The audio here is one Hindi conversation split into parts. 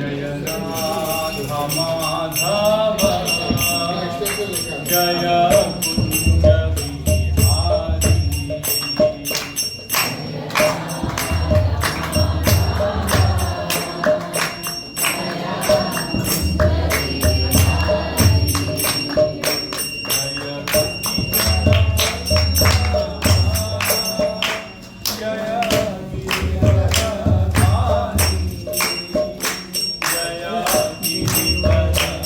जय राधा माधव जय कुंज बिहारी जय गिरिवरधारी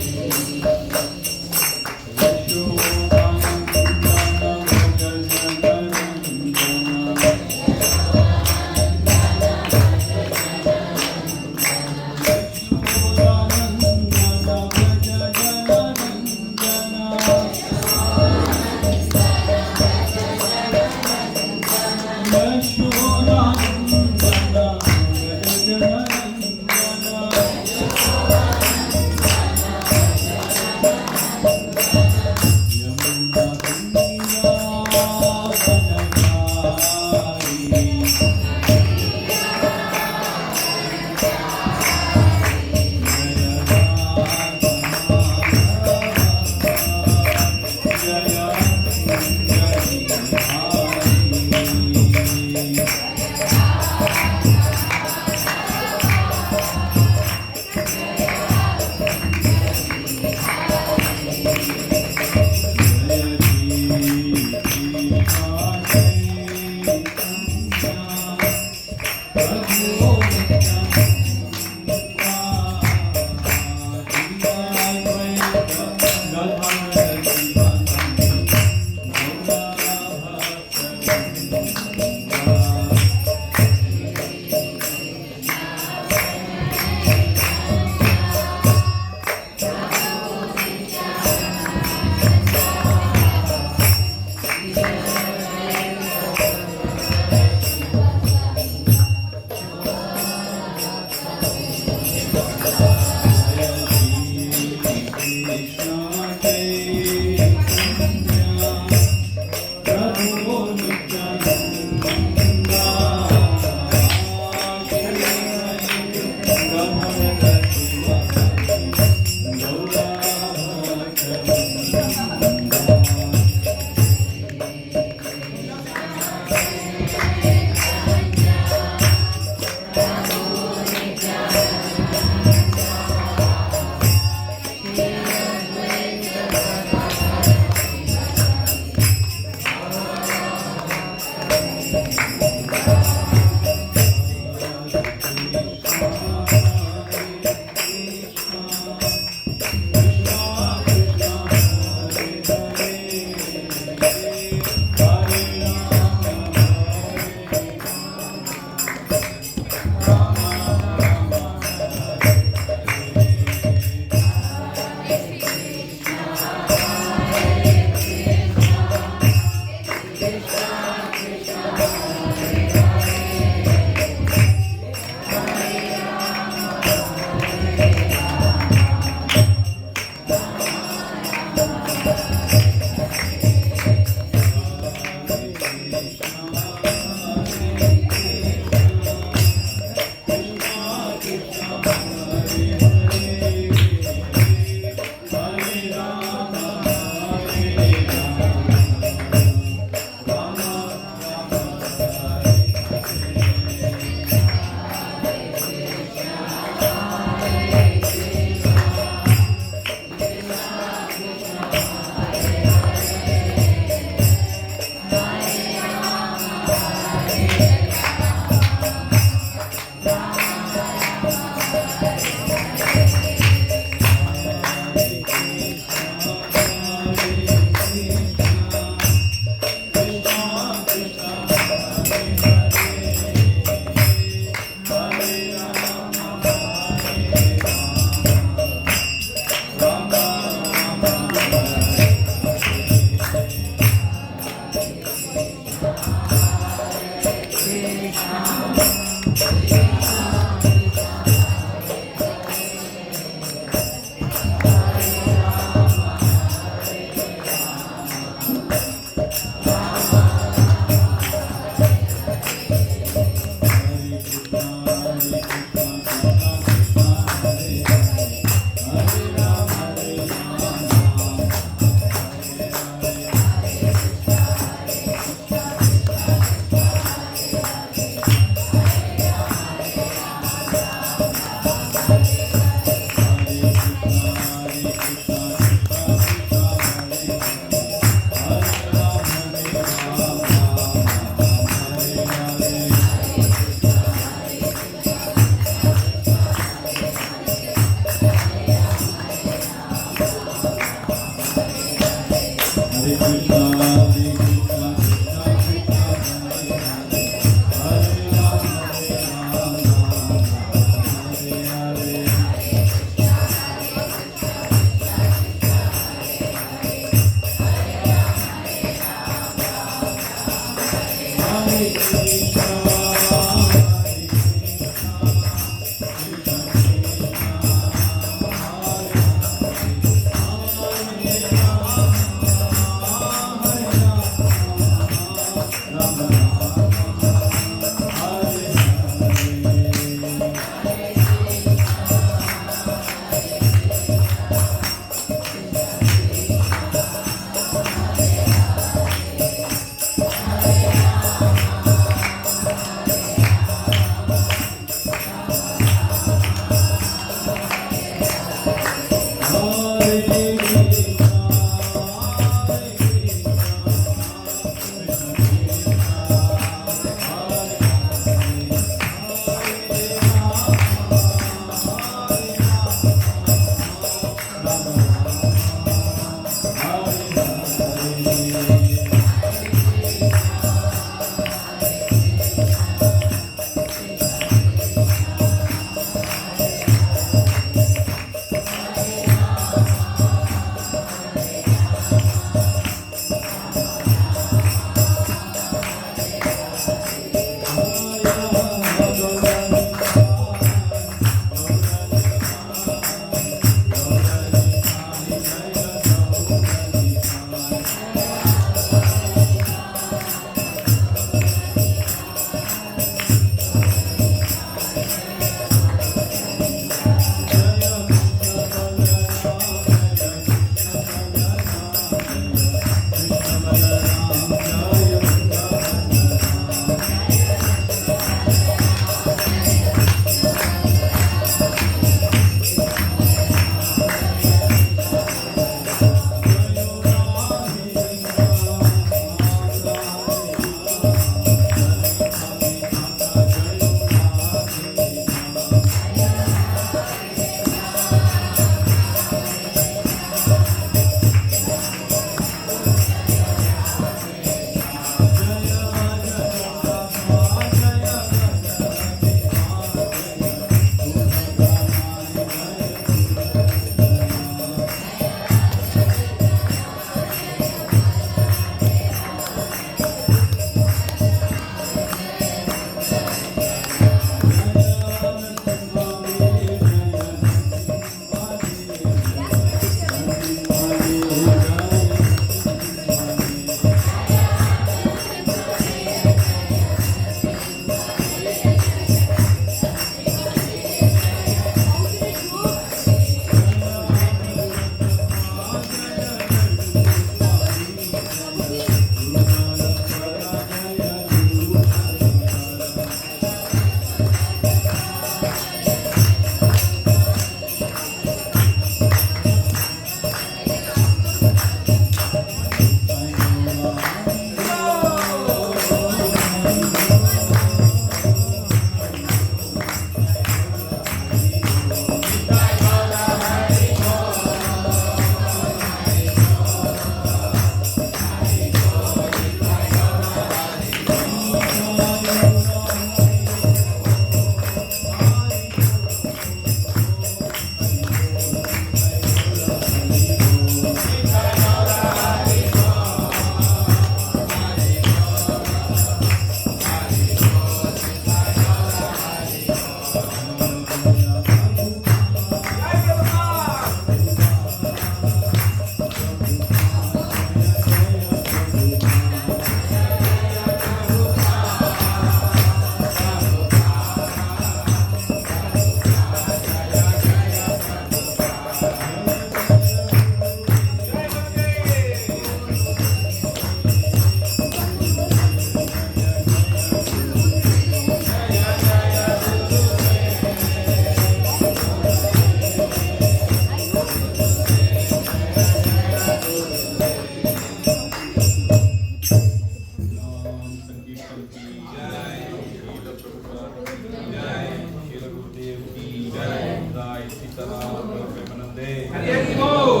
हरि बोल।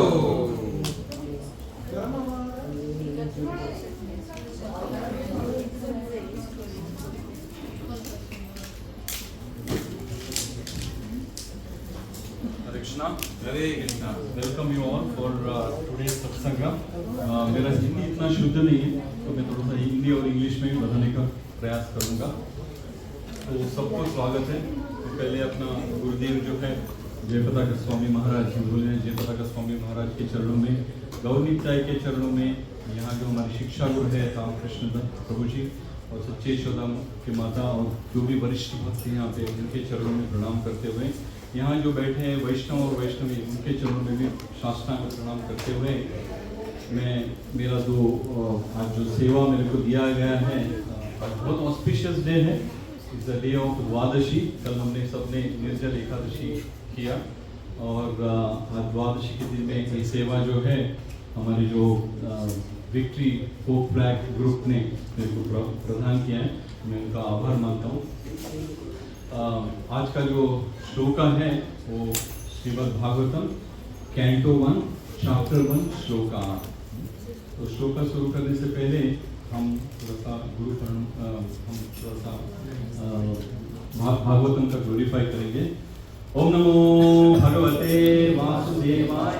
Hare Krishna. Hare Krishna. Welcome you all for today's satsang. मेरा हिंदी इतना शुद्ध नहीं है, तो मैं थोड़ा सा हिंदी और इंग्लिश में भी बताने का प्रयास करूंगा। तो सबको स्वागत है। तो पहले अपना गुरुदेव जो है जयपताका स्वामी महाराज जी बोले हैं, जयपताका स्वामी महाराज के चरणों में, गौरनिताई के चरणों में, यहाँ जो हमारे शिक्षा गुरु है रामकृष्ण दत्त प्रभु जी और सच्चे यशोदा के माता और जो भी वरिष्ठ भक्त हैं यहाँ पे, उनके चरणों में प्रणाम करते हुए, यहाँ जो बैठे हैं वैष्णव और वैष्णवी, उनके चरणों में भी साष्टांग प्रणाम करते हुए, मैं मेरा जो आज जो सेवा मेरे को दिया गया है, बहुत ऑस्पिशियस डे है। इट्स द डे ऑफ द्वादशी। कल हमने सबने निर्जल एकादशी किया और आज द्वादशी के दिन में ये सेवा जो है हमारे जो विक्ट्री फोक फ्लैग ग्रुप ने मेरे को प्रदान किया है, मैं उनका आभार मानता हूँ। आज का जो श्लोका है वो श्रीमद् भागवतम कैंटो 1 चैप्टर 1 श्लोका 8। तो श्लोका शुरू करने से पहले हम थोड़ा सा हम थोड़ा सा भागवतम का ग्लोरीफाई करेंगे। ओम नमो भगवते वासुदेवाय।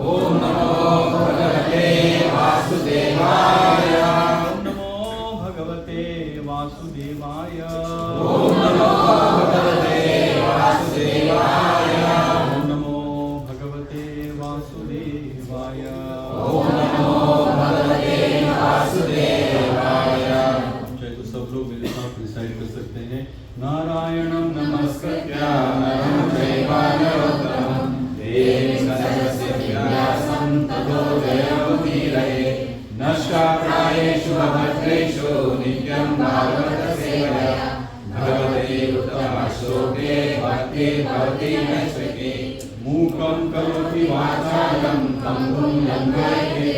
ओम नमो भगवते वासुदेवाय। ओम नमो भगवते वासुदेवाय। ओम नमो भगवते वासुदेवाय। ओम नमो भगवते वासुदेवाय। ओम नमो भगवते वासुदेवाय। चाहे तो सब लोग मेरे साथ रिसाइट कर सकते हैं। नारायणं नमस्कृत्य नरं चैव नरोत्तमं देवीं सरस्वतीं व्यासं ततो जयमुदीरये। नष्टाप्रायेषु भद्रेषु नित्यं भागवत सेवया भगवते उत्तमश्लोके भक्ति भवति नैष्टिकी। मूकं करोति वाचालं तंतुं लङ्घयते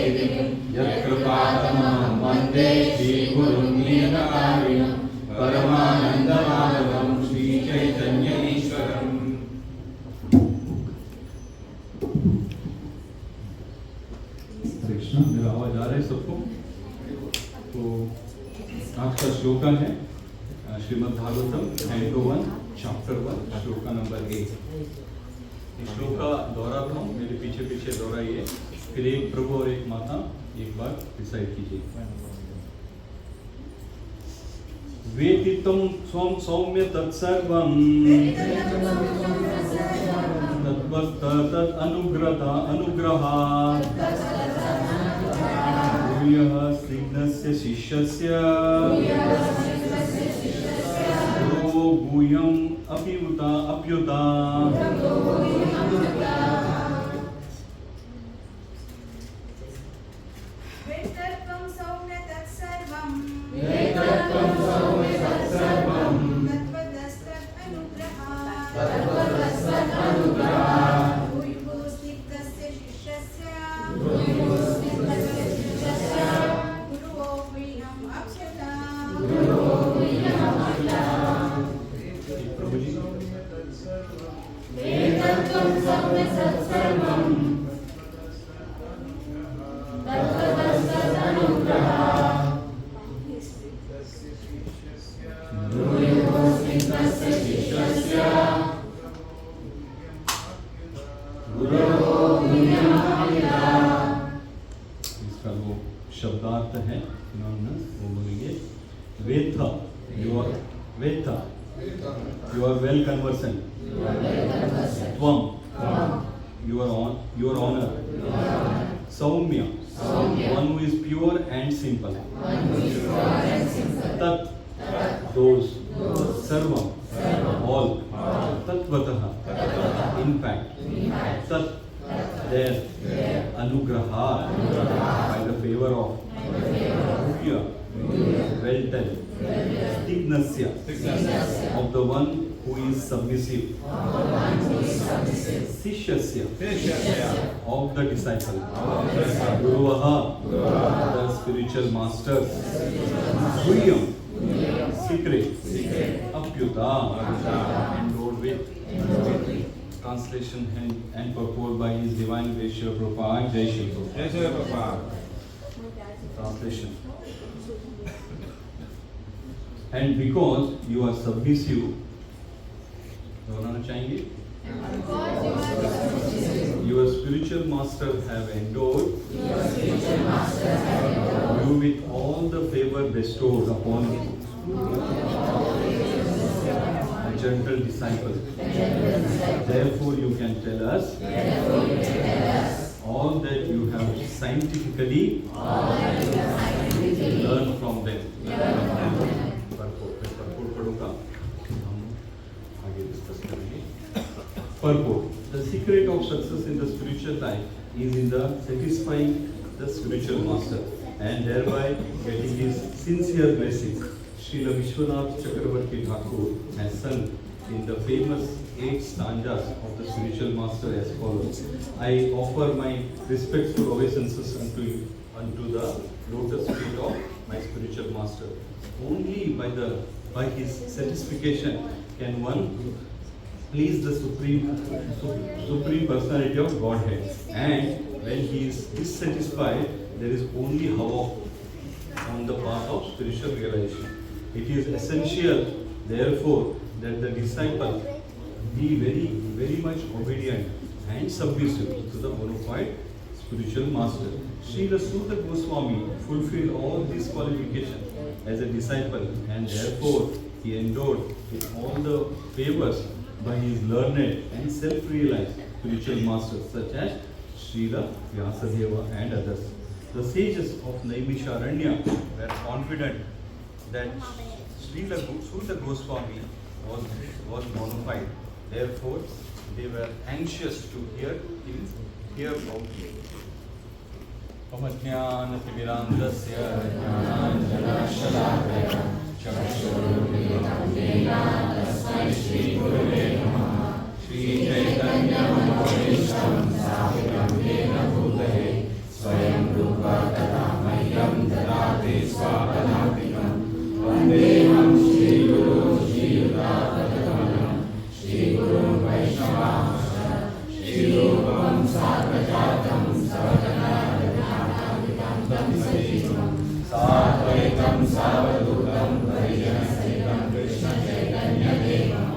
यत्कृपातमहं वन्दे श्रीगुरुं नीलकारुण्यं परमानन्दमाधवं श्रीचैतन्यईश्वरम्। कृष्ण, मेरा आवाज आ रहा है सबको? तो आज का श्लोका है Shrimad Bhagavatam canto 1 chapter 1 shloka number 1। इस श्लोका दोहराता हूँ, मेरे पीछे पीछे दोहराइए, फिर एक प्रभु और एक माता एक बार रिसाइट कीजिए। वेतितं स्वं सौम्य तत्सर्वं तद्वस्तत् अनुग्रहात् भूयः स्निग्धस्य शिष्यस्य गुरो भूयम् अप्युता। वेत्तत्वं सौम्य तत्सर्वं तत्त्वतस्तदनुग्रहात् भूयो स्निग्धस्य शिष्यस्य गुरुवो गुह्यम् अप्युता। प्रभु जी वेत्तत्वं सौम्य तत्सर्वं इसका वो शब्दार्थ है वो बोलेंगे। वेत्थ यू आर वेल कन्वर्सेंट। त्वम your honor. Saumya, one who is pure and simple. Tat, those. Sarvam, all. Tatvatah, in fact. Tat, there. Anugraha, by the favor of. Bhuvya, well done. Stignasya, of the one who is submissive. Sishyasya, of the disciple. Guruvaha, the spiritual masters. Guhyam, secret. Apyuta, endowed with. translation and purport by His Divine Grace Srila Prabhupada. Jai Shri Prabhupada. जय Shri Prabhupada. Translation. And because you are submissive, दोहराना चाहेंगे? Your spiritual master have endowed you with all the favor bestowed upon you. A gentle disciple. Therefore you can tell us all that you have scientifically learned from them. Purport पढ़ूंगा, हम आगे डिस्कस करेंगे। Purport. The secret of success in the spiritual life is in the satisfying the spiritual master and thereby getting his sincere blessing. Srila Vishwanath Chakravarti Thakur has sung in the famous 8 stanzas of the spiritual master as follows. I offer my respectful obeisances unto the lotus feet of my spiritual master. Only by his satisfaction can one please the supreme personality of Godhead. And when he is dissatisfied, there is only havoc on the path of spiritual realization. It is essential, therefore, that the disciple be very much obedient and submissive to the bona fide spiritual master. Srila Sutta Goswami fulfilled all these qualifications as a disciple, and therefore he endowed with all the favors by his learned and self-realized spiritual masters such as Srila Vyasadeva and others. The sages of Naimisharanya were confident that Srila Sutta Goswami was bona fide. Therefore, they were anxious to hear from him. Pamadhyanatimirandasya jnananjanashalabraya chakshurumilitam yena tasmai Shri Gurave Namaha. Shri Chaitanya Manopishtam Sahitam Yena Bhutale Swayam Rupa Tada Mahyam Dadate Swapadhantikam Vandeham Shri Guru Shri Yudapadakamanam Shri Guru Vaishnavamsa Shri Rupam Sarvajatam Sarvajanaradhanam Satvaitam Savadutam Varijanasahitam Krishna Chaitanya Devam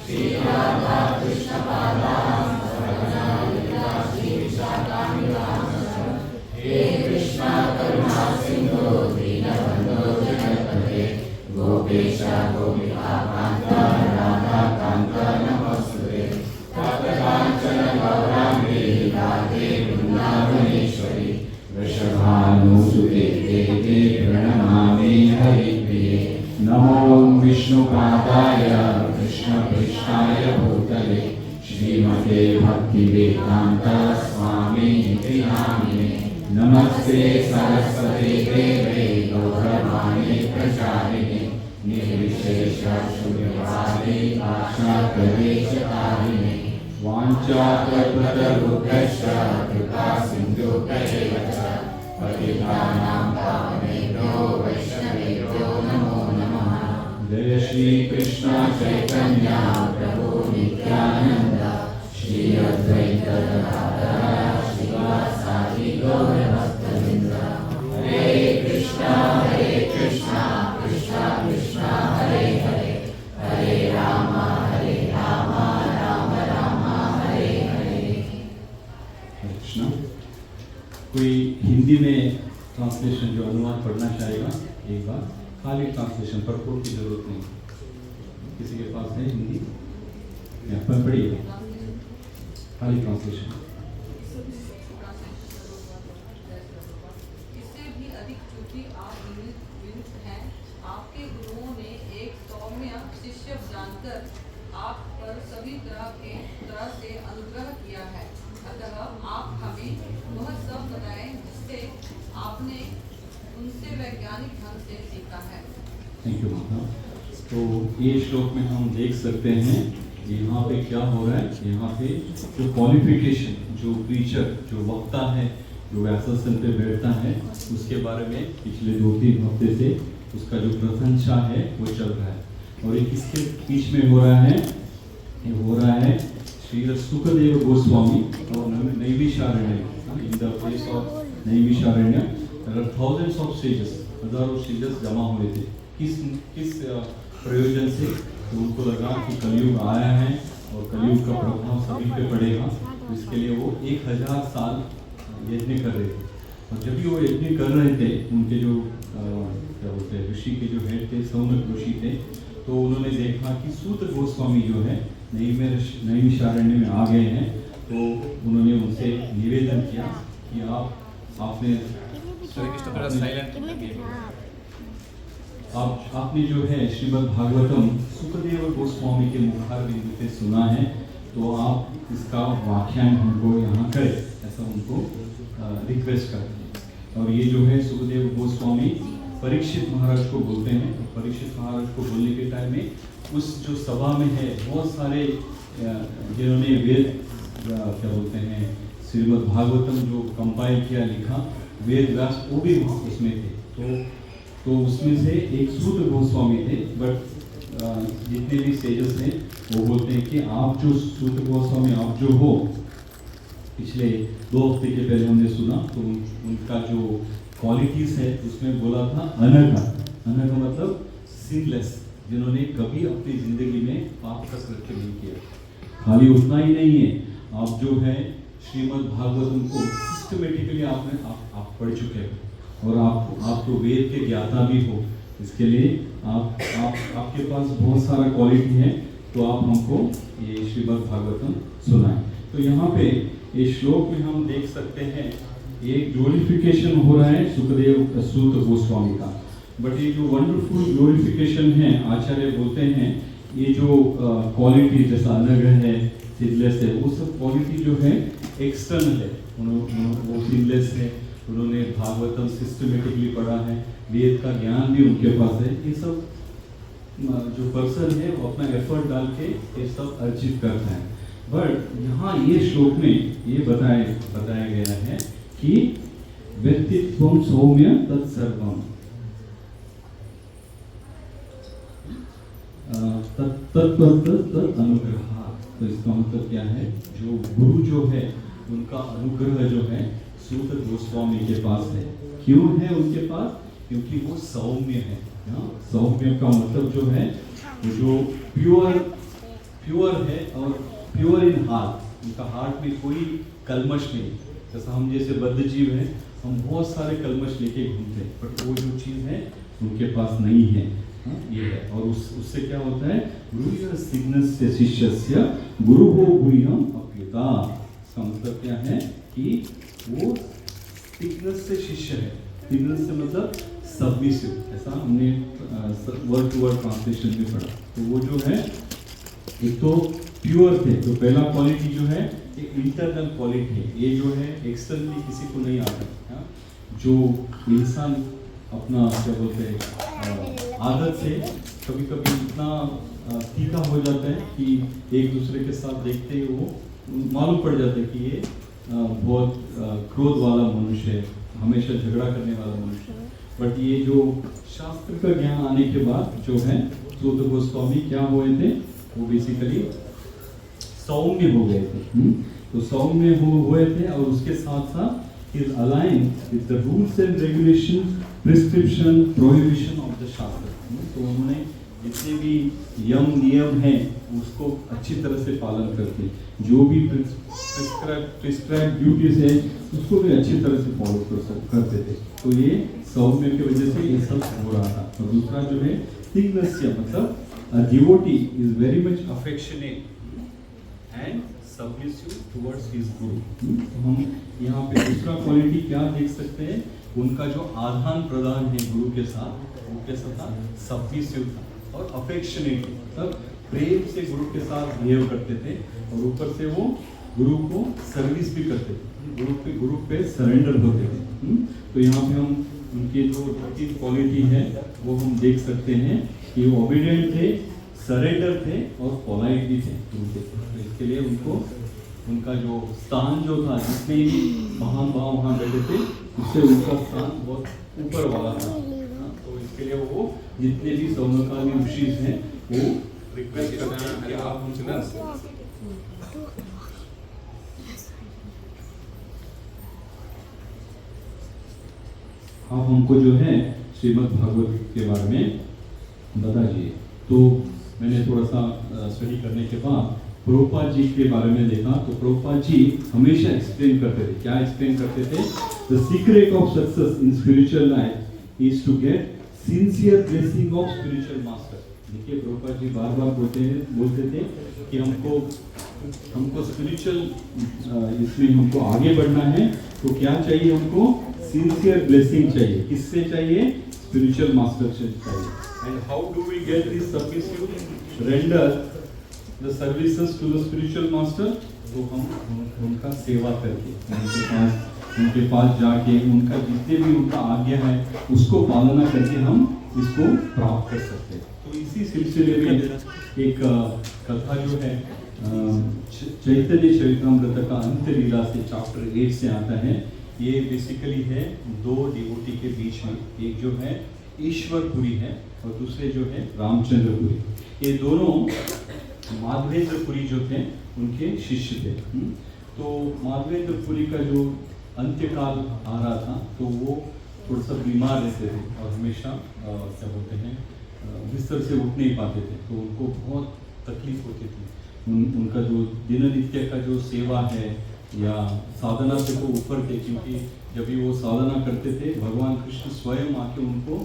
Shri Radha Krishna Padam Sarvana Vidita Shri Vishakamitam He Krishna Karuna Sindhu Dinabandhu Janapate Gopesha Gopika Kanta Radha Kanta Namastute Tata Kanchana Gaurangi Radhe Vrindavaneshwari Vrishabhanusute Devi Pranamami Haripriye Namo Vishnupadaya Krishna Prishnaya Bhutale Shrimate Bhaktivedanta Swami Niti Namine Namaste Saraswati Deve Gauravani Pracharine Nirvishesha Shunyavadi Asha Kadeshakarine Vancha Kalpatarubhasya Kripa Sindhu Karevacha Patitanam Pavanebhyo Vaishnavebhyo Namo Namaha. Jai Shri Krishna Chaitanya Prabhu Nityananda Shri Advaita Gadadhara Srivasadi Gaura Bhaktivinoda Hare Krishna Krishna Krishna Hare Hare Hare Rama Rama Rama Hare Hare. Krishna. कोई हिंदी में ट्रांसलेशन जो अनुवाद पढ़ना चाहेगा एक बार, खाली ट्रांसलेशन परपोर्ट की जरूरत नहीं। किसी के पास है हिंदी? पढ़िए खाली ट्रांसलेशन। इससे भी अधिक चूंकि आप विमुक्त हैं, आपके गुरुओं ने एक सौम्य शिष्य जानकर आप पर सभी तरह से अनुग्रह किया है। अतः आप हमें वह सब बताएं जिससे आपने उनसे वैज्ञानिक ढंग से सीखा है। थैंक यू माता। तो ये श्लोक में हम देख सकते हैं यहाँ पे क्या हो रहा है। यहाँ पे जो क्वालिफिकेशन, जो प्रीचर, जो वक्ता है, जो व्यासासन पे बैठता है, उसके बारे में पिछले 2-3 हफ्ते से उसका जो प्रशंसा है वो चल रहा है। और ये किसके बीच में हो रहा है? ये हो रहा है Srila Sukadeva Goswami और Naimisharanya. In the place of Naimisharanya, there are thousands of sages, हजारों sages जमा हुए थे. किस प्रयोजन से? तो उनको लगा कि कलयुग आया है और कलयुग का प्रभाव सभी पे पड़ेगा, तो इसके लिए वो 1000 साल यज्ञ कर रहे थे. और जब भी वो यज्ञ कर रहे थे, उनके जो क्या बोलते हैं ऋषि के जो हेड थे, सौनक ऋषि थे, तो उन्होंने देखा कि सूत गोस्वामी जो है नैमिषारण्य में आ गए हैं. तो उन्होंने उनसे निवेदन किया कि आपने आपने जो है श्रीमद् भागवतम सुखदेव गोस्वामी के मुखार बिंदु से सुना है, तो आप इसका व्याख्यान हमको यहाँ करें, ऐसा उनको रिक्वेस्ट करते हैं. और ये जो है सुखदेव गोस्वामी परीक्षित महाराज को बोलते हैं. तो परीक्षित महाराज को बोलने के टाइम में उस जो सभा में है बहुत सारे जिन्होंने वेद क्या बोलते हैं श्रीमद् भागवतम जो कंपाइल किया लिखा वेद व्यास वो भी उसमें थे. तो उसमें से एक सूत गोस्वामी थे. बट जितने भी सेजस हैं वो बोलते हैं कि आप जो सूत गोस्वामी आप जो हो, पिछले 2 हफ्ते के पहले हमने सुना, तो उनका जो क्वालिटीज है उसमें बोला था अनघा. अनघा मतलब सिनलेस, जिन्होंने कभी अपनी जिंदगी में पाप का कृत्य नहीं किया. खाली उतना ही नहीं है, आप जो है श्रीमद् भागवतम को सिस्टमेटिकली आप पढ़ चुके हो और आप तो वेद के ज्ञाता भी हो. इसके लिए आपके पास बहुत सारा क्वालिटी है, तो आप हमको ये श्रीमद् भागवतम सुनाएं. तो यहाँ पे ये श्लोक में हम देख सकते हैं एक ग्लोरिफिकेशन हो रहा है सुखदेव सूत गोस्वामी का. बट ये जो वंडरफुल ग्लोरिफिकेशन है, आचार्य बोलते हैं ये जो क्वालिटी जैसा अनग है, सिडलेस है, वो सब क्वालिटी जो है एक्सटर्नल है. वो सिडलेस है, उन्होंने भागवतम सिस्टमेटिकली पढ़ा है, वेद का ज्ञान भी उनके पास है. ये सब जो पर्सन है वो अपना एफर्ट डाल के ये सब अर्जित करता है. बट यहाँ ये श्लोक में ये बताया गया है कि व्यक्तित्वम सौम्य तत्सर्वम अनुग्रह. तो इसका मतलब क्या है? जो गुरु जो है उनका अनुग्रह जो है सूत गोस्वामी के पास है. क्यों है उनके पास? क्योंकि वो सौम्य है. सौम्य का मतलब जो है वो जो प्योर है और प्योर इन हार्ट. उनका हार्ट में कोई कलमश नहीं. जैसा हम जैसे बद्ध जीव हैं, हम बहुत सारे कलमश लेके घूमते हैं, बट वो जो चीज़ है उनके पास नहीं है. ये है. और उससे क्या होता है? गुरु सिग्नस्य शिष्यस्य गुरु हो गुह्यम अप्युता. इसका मतलब क्या है कि वो सिग्नस से शिष्य है. सिग्नस से मतलब सबमिसिव, ऐसा हमने वर्ड टू वर्ड ट्रांसलेशन में पढ़ा. तो वो जो है एक तो प्योर थे. तो पहला क्वालिटी जो है एक इंटरनल क्वालिटी है. ये जो है एक्सटर्नली किसी को नहीं आता. जो इंसान अपना क्या बोलते हैं आदत से कभी कभी इतना तीखा हो जाता है कि एक दूसरे के साथ देखते ही वो मालूम पड़ जाता है कि ये बहुत क्रोध वाला मनुष्य है, हमेशा झगड़ा करने वाला मनुष्य है. बट ये जो शास्त्र का ज्ञान आने के बाद जो है सूत गोस्वामी क्या हुए थे? वो बेसिकली सौम्य हो गए थे. तो सौम्य हुए थे और उसके साथ साथ is aligned with the rules and regulations, prescription, prohibition of the शास्त्र. तो उन्होंने जितने भी यम नियम हैं उसको अच्छी तरह से पालन करते. जो भी प्रिस्क्राइब ड्यूटीज है उसको भी अच्छी तरह से फॉलो करते थे. तो ये सौम्य की वजह से ये सब हो रहा था. और दूसरा जो है तिग्नस्य मतलब devotee is very much affectionate and submissive towards his गुरु. तो हम यहाँ पे दूसरा क्वालिटी क्या देख सकते हैं? उनका जो आदान प्रदान है गुरु के साथ, वो कैसा था? सबमिसिव था और अफेक्शनेट. मतलब प्रेम से गुरु के साथ बिहेव करते थे और ऊपर से वो गुरु को सर्विस भी करते थे, गुरु पे सरेंडर होते थे. तो यहाँ पे हम उनकी जो 3 क्वालिटी है वो हम देख सकते हैं कि वो ओबीडिएंट थे, सरेंडर थे और पोलाइट भी थे. इसके लिए उनको उनका जो स्थान जो था, जितने भी महान भाव वहाँ बैठे थे उससे उनका स्थान बहुत ऊपर वाला था. तो इसके लिए वो जितने भी सौनकादि ऋषि हैं वो रिक्वेस्ट करते हैं कि आप उनसे आप हमको जो है श्रीमद् भागवत के बारे में बता दीजिए। तो मैंने थोड़ा सा स्टडी करने के बाद प्रभुपाद जी के बारे में देखा। तो प्रभुपाद जी हमेशा एक्सप्लेन करते थे। क्या एक्सप्लेन करते थे? The secret of success in spiritual life is to get sincere blessing of spiritual master. देखिए प्रभुपाद जी बार बार बोलते थे कि हमको स्पिरिचुअल इसमें हमको आगे बढ़ना है तो क्या चाहिए? हमको सिंसियर ब्लेसिंग चाहिए। किससे चाहिए? स्पिरिचुअल मास्टर से चाहिए। And how do we get this submissive render the services to the spiritual master? तो हम उनका सेवा करके उनके पास जाके उनका जितने भी उनका आज्ञा है उसको पालना करके हम इसको प्राप्त कर सकते हैं। तो इसी सिलसिले में एक कथा जो है चैतन्य चरितामृत का अंत लीला से चैप्टर 8 से आता है। ये बेसिकली है दो डिवोटी के बीच में, एक जो है ईश्वरपुरी है और दूसरे जो है रामचंद्रपुरी। ये दोनों माधवेंद्रपुरी जो थे उनके शिष्य थे। तो माधवेंद्रपुरी का जो अंत्यकाल आ रहा था तो वो थोड़ा सा बीमार रहते थे और हमेशा क्या बोलते हैं बिस्तर से उठ नहीं पाते थे। तो उनको बहुत तकलीफ होती थी। उनका जो दिननित्य का जो सेवा है या साधना से वो ऊपर थे, क्योंकि जब भी वो साधना करते थे भगवान कृष्ण स्वयं आके उनको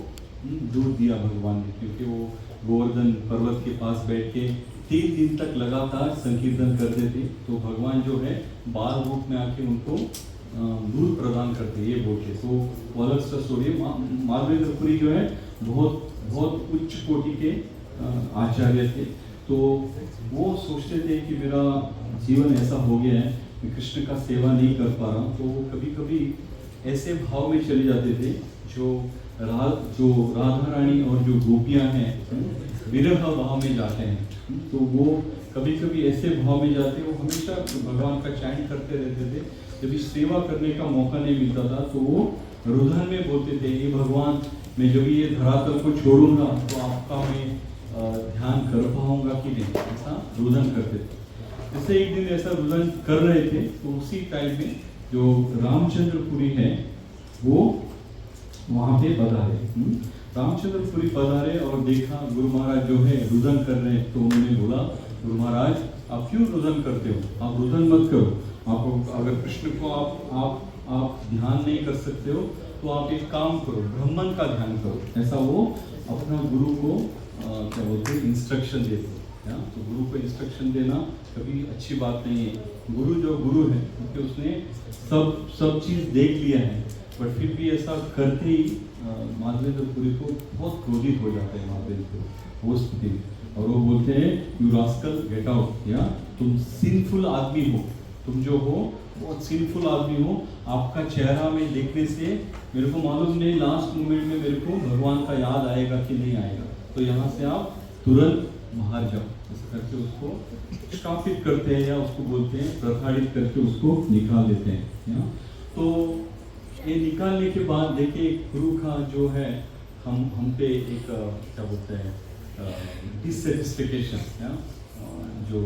दूध दिया भगवान ने, क्योंकि वो गोवर्धन पर्वत के पास बैठ के 3 दिन तक लगातार संकीर्तन करते थे। तो भगवान जो है बाल रूप में आके उनको दूध प्रदान करते ये बोलते। तो वो अलग सा स्टोरी। माधवेंद्रपुरी जो है बहुत उच्च कोटि के आचार्य थे। तो वो सोचते थे कि मेरा जीवन ऐसा हो गया है, मैं कृष्ण का सेवा नहीं कर पा रहा हूँ। तो वो कभी कभी ऐसे भाव में चले जाते थे जो राधा रानी और जो गोपियाँ हैं विरह भाव में जाते हैं। तो वो कभी कभी ऐसे भाव में जाते, वो हमेशा भगवान का चयन करते रहते थे। जब इस सेवा करने का मौका नहीं मिलता था तो वो रुदन में बोलते थे, ये भगवान मैं जब ये धरातल को छोड़ूंगा तो आपका मैं ध्यान कर पाऊंगा कि नहीं, ऐसा रुदन करते थे। जैसे एक दिन ऐसा रुदन कर रहे थे तो उसी टाइम में जो रामचंद्रपुरी है वो वहाँ पे पधारे। रामचंद्रपुरी पधारे और देखा गुरु महाराज जो है रुदन कर रहे हैं। तो उन्होंने बोला, गुरु महाराज आप क्यों रुदन करते हो? आप रुदन मत करो। आप अगर कृष्ण को आप ध्यान नहीं कर सकते हो तो आप एक काम करो, ब्राह्मण का ध्यान करो। ऐसा वो अपना गुरु को क्या बोलते हैं इंस्ट्रक्शन देते हैं। तो गुरु को इंस्ट्रक्शन देना कभी अच्छी बात नहीं है। गुरु जो गुरु है क्योंकि उसने सब चीज़ देख लिया है, बट फिर भी ऐसा करते ही माधवेंद्रपुरी को बहुत क्रोधित हो जाते हैं माधवेंद्रपुरी वो स्थिति। और वो बोलते हैं यू रास्कल गेट आउट, या तुम सिंफुल आदमी हो, तुम जो हो बहुत सिंफुल आदमी हो। आपका चेहरा में देखने से मेरे को मालूम नहीं लास्ट मोमेंट में मेरे को भगवान का याद आएगा कि नहीं आएगा। तो यहाँ से आप तुरंत बाहर जाओ। ऐसा करके उसको स्थापित करते हैं या उसको बोलते हैं प्रताड़ित करके उसको निकाल देते हैं। तो ये निकालने के बाद देखिए गुरु का जो है हम पे एक क्या बोलते हैं डिससेटिस्फिकेशन, जो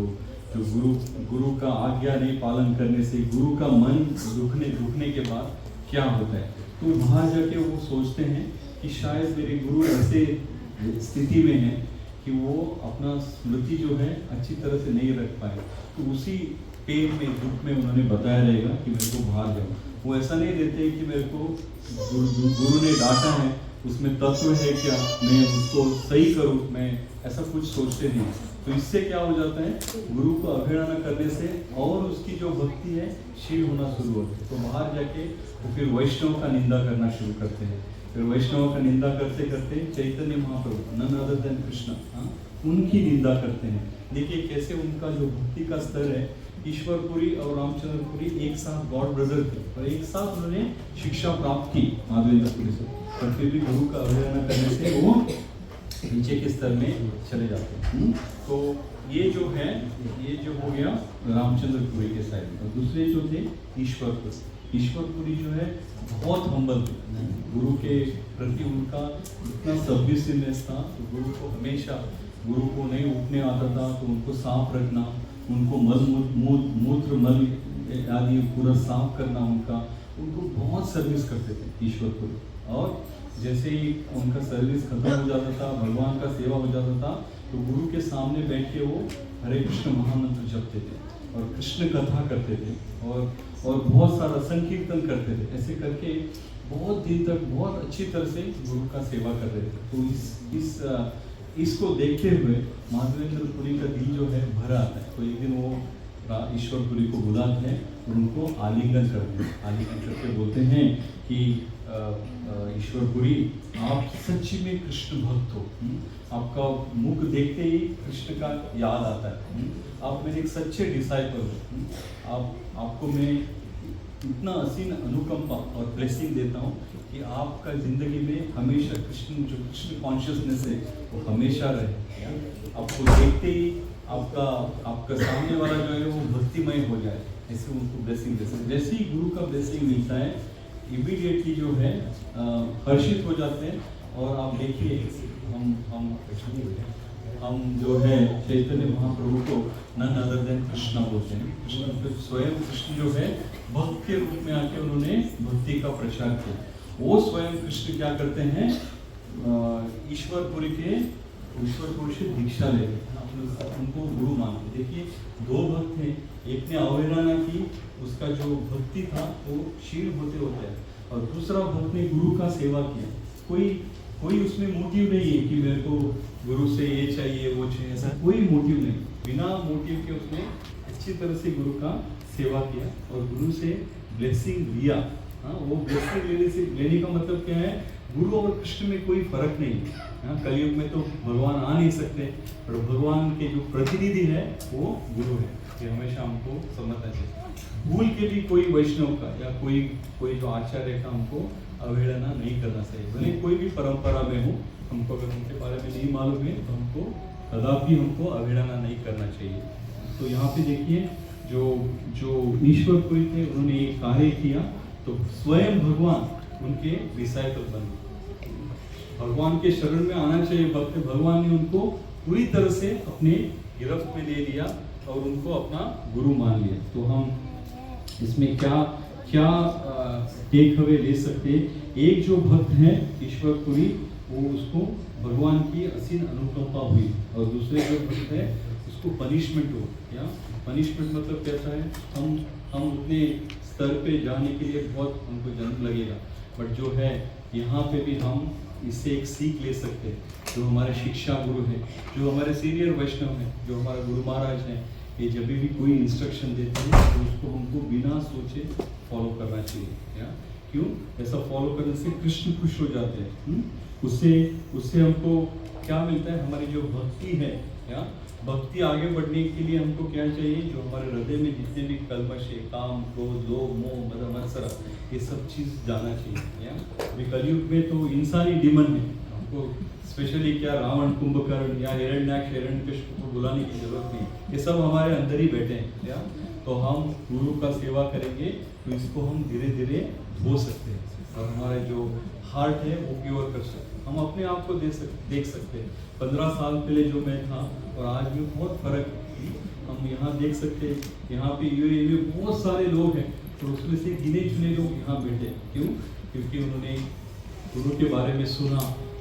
गुरु का आज्ञा नहीं पालन करने से गुरु का मन दुखने के बाद क्या होता है। तो वहाँ जाके वो सोचते हैं कि शायद मेरे गुरु ऐसे स्थिति में है कि वो अपना स्मृति जो है अच्छी तरह से नहीं रख पाए। तो उसी पेन में दुख में उन्होंने बताया रहेगा कि मेरे को बाहर जाओ। वो ऐसा नहीं देते कि मेरे को गुरु ने डांटा है उसमें तत्व है क्या, मैं उसको सही करूं, मैं ऐसा कुछ सोचते नहीं। तो इससे क्या हो जाता है, गुरु को अवहेलना करने से और उसकी जो भक्ति है क्षीण होना शुरू होती है। तो बाहर जाके वो फिर वैष्णव का निंदा करना शुरू करते हैं। फिर वैष्णव का निंदा करते करते Chaitanya Mahaprabhu none other than Krishna उनकी निंदा करते हैं। देखिए कैसे उनका जो भक्ति का स्तर है, ईश्वरपुरी और रामचंद्रपुरी एक साथ गॉड ब्रदर थे और एक साथ उन्होंने शिक्षा प्राप्त की माधवेंद्रपुरी से, पर फिर भी गुरु का अवहेलना करने से वो नीचे के स्तर में चले जाते हैं। तो ये जो है ये जो हो गया रामचंद्रपुरी के साइड में। और दूसरे जो थे ईश्वरपुरी जो है बहुत हम्बल थे, गुरु के प्रति उनका इतना सबमिसिवनेस था। तो गुरु को हमेशा, गुरु को नहीं उठने आता था तो उनको साफ रखना, उनको मूत्र मल आदि पूरा साफ करना, उनको बहुत सर्विस करते थे ईश्वरपुरी। और जैसे ही उनका सर्विस खत्म हो जाता था, भगवान का सेवा हो जाता था, तो गुरु के सामने बैठ के वो हरे कृष्ण महामंत्र जपते थे और कृष्ण कथा करते थे और बहुत सारा संकीर्तन करते थे। ऐसे करके बहुत दिन तक बहुत अच्छी तरह से गुरु का सेवा कर रहे थे। तो इसको देखते हुए माधवेंद्र पुरी का दिल जो है भर आता है। तो एक दिन वो ईश्वरपुरी को बुलाते हैं और उनको आलिंगन करते हैं। आलिंगन करके बोलते हैं कि ईश्वरपुरी, आप सच्ची में कृष्ण भक्त हो। आपका मुख देखते ही कृष्ण का याद आता है। आप मेरे एक सच्चे डिसाइपल हो। आपको मैं इतना असीम अनुकंपा और ब्लेसिंग देता हूँ कि आपका जिंदगी में हमेशा कृष्ण कॉन्शियसनेस है वो हमेशा रहे। आपको देखते ही आपका सामने वाला जो है वो भक्तिमय हो जाए, ऐसे उनको ब्लेसिंग देते। जैसे ही गुरु का ब्लेसिंग मिलता है, इमीडिएटली जो है हर्षित हो जाते हैं। और आप देखिए हम जो है चैतन्य महाप्रभु को नन अदर देन कृष्णा बोलते हैं। कृष्ण स्वयं कृष्ण जो है भक्त के रूप में आके उन्होंने भक्ति का प्रचार किया। वो स्वयं कृष्ण क्या करते हैं, ईश्वरपुरी से दीक्षा ले उनको गुरु मानते। देखिए, दो भक्त थे, एक ने अवहेलना की, उसका जो भक्ति था वो क्षीण होते होते, और दूसरा भक्त ने गुरु का सेवा किया। कोई उसमें मोटिव नहीं है कि मेरे को गुरु से ये चाहिए वो चाहिए, ऐसा कोई मोटिव नहीं। बिना मोटिव के उसने अच्छी तरह से गुरु का सेवा किया और गुरु से ब्लेसिंग लिया। वो ब्लेसिंग लेने का मतलब क्या है, गुरु और कृष्ण में कोई फर्क नहीं है। कलयुग में तो भगवान आ नहीं सकते, पर भगवान के जो प्रतिनिधि है वो गुरु है। ये हमेशा हमको समझना चाहिए। भूल के भी कोई वैष्णव का या कोई जो आचार्य का हमको अवहेलना नहीं करना चाहिए। भले कोई भी परंपरा में हो, हमको अगर उनके बारे में नहीं मालूम है तो कदापि हमको अवहेलना नहीं करना चाहिए। तो यहाँ पे देखिए, जो ईश्वरपुरी थे उन्होंने ये कार्य किया, तो स्वयं भगवान उनके डिसाइपल बने। भगवान के शरण में आना चाहिए भक्त। भगवान ने उनको पूरी तरह से अपने गिरफ्त में ले लिया और उनको अपना गुरु मान लिया। तो हम इसमें क्या टेक अवे ले सकते, एक जो भक्त है ईश्वरपुरी, वो उसको भगवान की असीम अनुकंपा हुई, और दूसरे जो भक्त है उसको पनिशमेंट हो। या पनिशमेंट मतलब कैसा है, हम उतने स्तर पे जाने के लिए बहुत हमको जन्म लगेगा, बट जो है यहाँ पे भी हम इससे एक सीख ले सकते हैं। जो हमारे शिक्षा गुरु हैं, जो हमारे सीनियर वैष्णव हैं, जो हमारे गुरु महाराज हैं, ये जब भी कोई इंस्ट्रक्शन देते हैं तो उसको हमको बिना सोचे फॉलो करना चाहिए। या क्यों? ऐसा फॉलो करने से कृष्ण खुश हो जाते हैं। उससे हमको क्या मिलता है, हमारी जो भक्ति है, या भक्ति आगे बढ़ने के लिए हमको क्या चाहिए, जो हमारे हृदय में जितने भी कल्मश है, काम, क्रोध, लोभ, मोह, मद, मत्सर, ये सब चीज़ जाना चाहिए। या कलयुग में तो इंसानी डिमन है, हमको स्पेशली क्या रावण, कुंभकर्ण या हिरण्याक्ष, हिरण्यकशिपु को बुलाने की जरूरत नहीं, ये सब हमारे अंदर ही बैठे हैं। या तो हम गुरु का सेवा करेंगे तो इसको हम धीरे धीरे धो सकते हैं और हमारा जो हार्ट है वो प्योर कर सकते हैं। हम अपने आप को देख सकते हैं। 15 साल पहले जो मैं था और आज में बहुत फर्क हम यहाँ देख सकते हैं। यहाँ पे यूएई में बहुत सारे लोग हैं, तो उसमें से गिने चुने लोग यहाँ बैठे। क्यों? क्योंकि उन्होंने गुरु के बारे में सुना,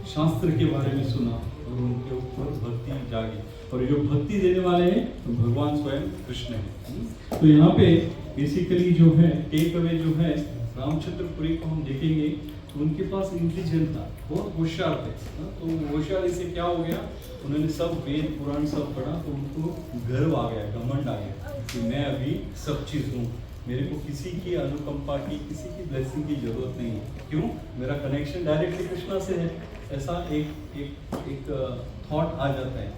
शास्त्र के बारे में सुना और उनके ऊपर भक्ति जागी, और जो भक्ति देने वाले हैं तो भगवान स्वयं कृष्ण है। तो यहाँ पे बेसिकली जो है टेक अवे जो है, रामचंद्रपुरी को हम देखेंगे तो उनके पास इंटेलिजेंट था, बहुत होशियार थे। तो होशियारी से क्या हो गया, उन्होंने सब वेद पुराण सब पढ़ा, तो उनको गर्व आ गया, घमंड आ गया कि मैं अभी सब चीज़ हूँ, मेरे को किसी की अनुकंपा की, किसी की ब्लेसिंग की जरूरत नहीं है। क्यों? मेरा कनेक्शन डायरेक्टली कृष्णा से है। ऐसा एक थॉट आ जाता है।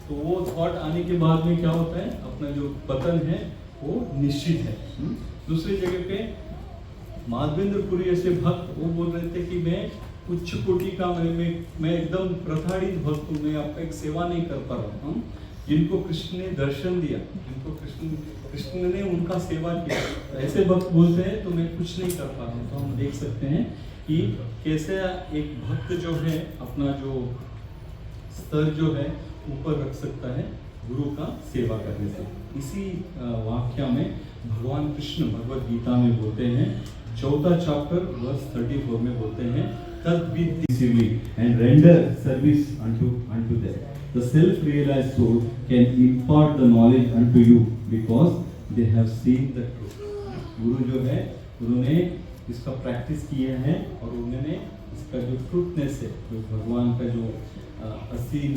तो वो थॉट आने के बाद में क्या होता है, अपना जो पतन है वो निश्चित है। दूसरी जगह पे माधवेंद्रपुरी ऐसे भक्त वो बोल रहे थे कि मैं उच्च कोटि का, मैं एकदम प्रताड़ित भक्त हूँ, मैं आपका एक सेवा नहीं कर पा रहा हूँ। जिनको कृष्ण ने दर्शन दिया, जिनको कृष्ण ने उनका सेवा किया, ऐसे भक्त बोलते हैं तो मैं कुछ नहीं कर पा रहा हूँ। तो हम देख सकते हैं कि कैसे एक भक्त जो है अपना जो स्तर जो है ऊपर रख सकता है गुरु का सेवा करने से। इसी वाक्य में भगवान कृष्ण भगवत गीता में बोलते हैं, 4th chapter verse 34 में बोलते हैं, तद विद्धिसिवली and render service unto them. The self-realized soul can impart the knowledge unto you because they have seen the truth. गुरु जो है, उन्होंने इसका प्रैक्टिस किया है और उन्होंने इसका जो ट्रूथनेस है, जो भगवान का जो असीम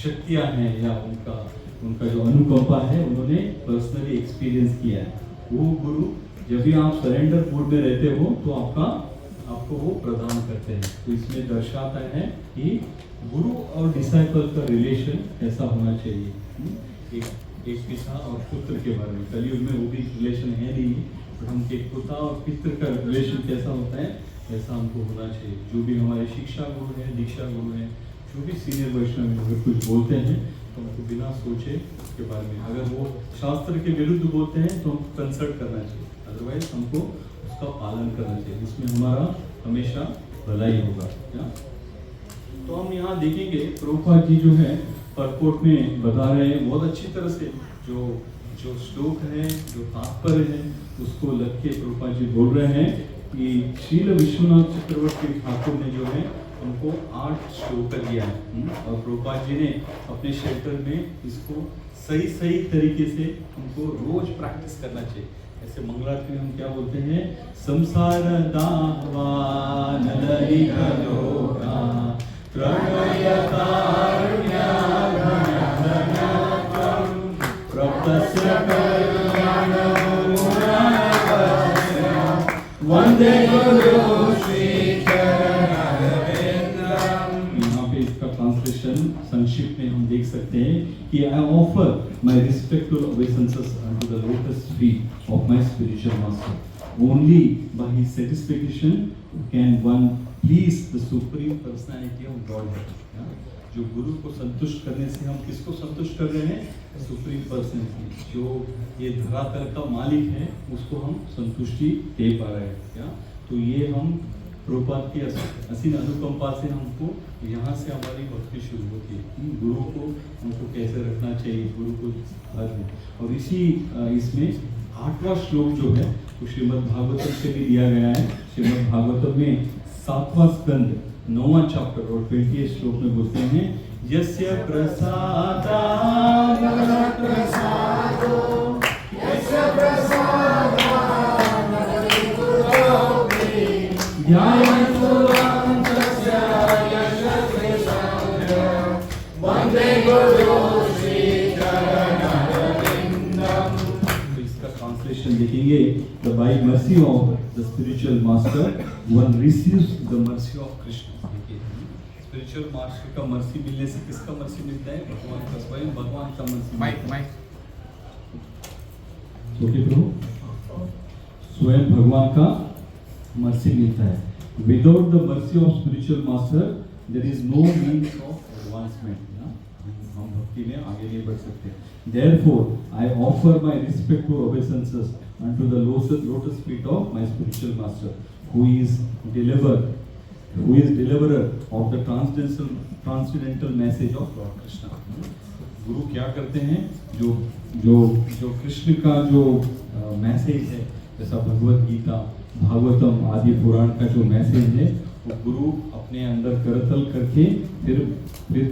शक्तियाँ हैं या उनका जो अनुकंपा है, उन्होंने पर्सनली एक्सपीरियंस किया है। वो गुरु जब भी आप सरेंडर मोड में रहते हो तो आपको वो प्रदान करते हैं। तो इसमें दर्शाता है कि गुरु और डिसाइपल का रिलेशन कैसा होना चाहिए। एक पिता और पुत्र के बारे में, कलयुग में वो भी रिलेशन है नहीं, पर हम एक पिता और पित्र का रिलेशन कैसा होता है, ऐसा हमको होना चाहिए। जो भी हमारे शिक्षा गुरु हैं, दीक्षा गुरु हैं, जो भी सीनियर वैष्णव अगर कुछ बोलते हैं तो हमको बिना सोचे उसके बारे में, अगर वो शास्त्र के विरुद्ध बोलते हैं तो हमको कंसल्ट करना चाहिए, अदरवाइज हमको उसका पालन करना चाहिए। इसमें हमारा हमेशा भलाई होगा। क्या तो हम यहाँ देखेंगे, प्रभुपाद जी जो है परकोट में बता रहे हैं बहुत अच्छी तरह से, जो श्लोक है, जो तात्पर्य है, उसको लग के प्रभुपाद जी बोल रहे हैं कि श्रील विश्वनाथ चक्रवर्ती ठाकुर ने जो है उनको 8 श्लोक दिया है और प्रभुपाद जी ने अपने शेल्टर में इसको सही तरीके से हमको रोज प्रैक्टिस करना चाहिए। ऐसे मंगलारती में हम क्या बोलते हैं, संसार दाहवा नलरी कलोका प्रणय कारुण्या घनघनत्वं प्रप्तस्य कल्याणं वंदे गुरु श्री संक्षिप्त में हम देख सकते हैं कि I offer my respectful obeisances unto the lotus feet of my spiritual master. Only by his satisfaction can one please the supreme personality of Godhead. जो गुरु को संतुष्ट करने से हम किसको संतुष्ट कर रहे हैं, सुप्रीम पर्सनैलिटी, जो ये धरातल का मालिक है, उसको हम संतुष्टि दे पा रहे हैं। क्या तो ये हम प्रभुपाद की असीम अनुकंपा से हमको यहाँ से हमारी भक्ति शुरू होती है। गुरु को हमको कैसे रखना चाहिए, गुरु को हर में। और इसमें 8वां श्लोक जो है वो श्रीमद् भागवतम से भी दिया गया है। श्रीमद् भागवतम में 7वां स्कंद 9वां चैप्टर और 20 श्लोक में बोलते हैं, यस्य प्रसादा देखेंगे, the by mercy of the spiritual master one receives the mercy of Krishna। Spiritual master का मर्सी मिलने से किसका मर्सी मिलता है, भगवान का, स्वयं भगवान का मर्सी। स्वयं भगवान का मर्सी मिलता है। Without the mercy of spiritual master there is no means of advancement. हम भक्ति में आगे नहीं बढ़ सकते। Therefore, I offer my respectful obeisances unto the lotus feet of my spiritual master, who is deliverer of the transcendental message of Lord Krishna। गुरु क्या करते हैं, जो कृष्ण का जो मैसेज है, जैसा भगवत गीता, भागवतम आदि पुराण का जो मैसेज है, वो गुरु अपने अंदर करतल करके फिर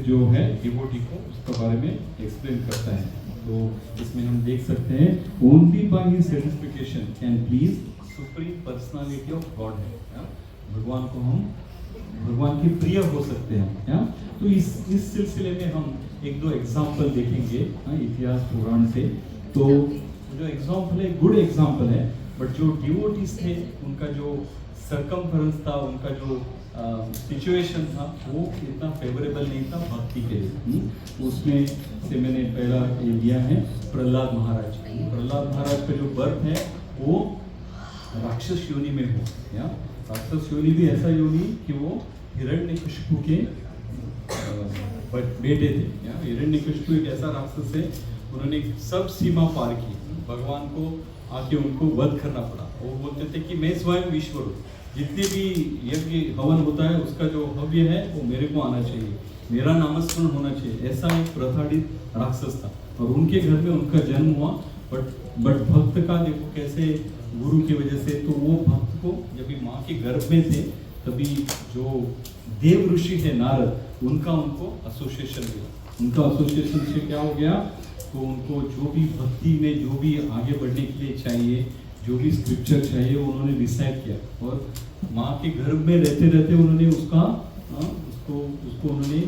जो है डिवोटी को उसके बारे में एक्सप्लेन करता है। तो इसमें हम देख सकते हैं, only by his certification can please supreme personality of God है। भगवान को हम भगवान के प्रिय हो सकते हैं। तो इस सिलसिले में हम 1-2 एग्जाम्पल देखेंगे इतिहास पुराण से। तो जो एग्जाम्पल है, गुड एग्जाम्पल है, बट जो डिवोटीज थे उनका जो सरकमफरेंस था, उनका जो सिचुएशन था, वो इतना फेवरेबल नहीं था भक्ति के लिए। उसमें से मैंने पहला ये दिया है प्रहलाद महाराज। प्रहलाद महाराज का जो बर्थ है वो राक्षस योनि में हो। राक्षस योनि भी ऐसा योनि कि वो हिरण्यकशिपु के बेटे थे। हिरण्यकशिपु एक ऐसा राक्षस है, उन्होंने सब सीमा पार की, भगवान को आके उनको वध करना पड़ा। वो बोलते थे कि मैं स्वयं ईश्वर हूँ, जितने भी यज्ञ हवन होता है उसका जो हव्य है वो मेरे को आना चाहिए, मेरा नामस्मरण होना चाहिए। ऐसा एक प्रताड़ित राक्षस था। और उनके घर में उनका जन्म हुआ। बट भक्त का देखो कैसे गुरु की वजह से, तो वो भक्त को जब भी माँ के गर्भ में थे तभी जो देव ऋषि है नारद, उनका उनको एसोसिएशन मिला। उनका एसोसिएशन से क्या हो गया, तो उनको जो भी भक्ति में जो भी आगे बढ़ने के लिए चाहिए, जो भी स्क्रिप्चर चाहिए वो उन्होंने डिसाइड किया, और माँ के गर्भ में रहते रहते उन्होंने उसको उन्होंने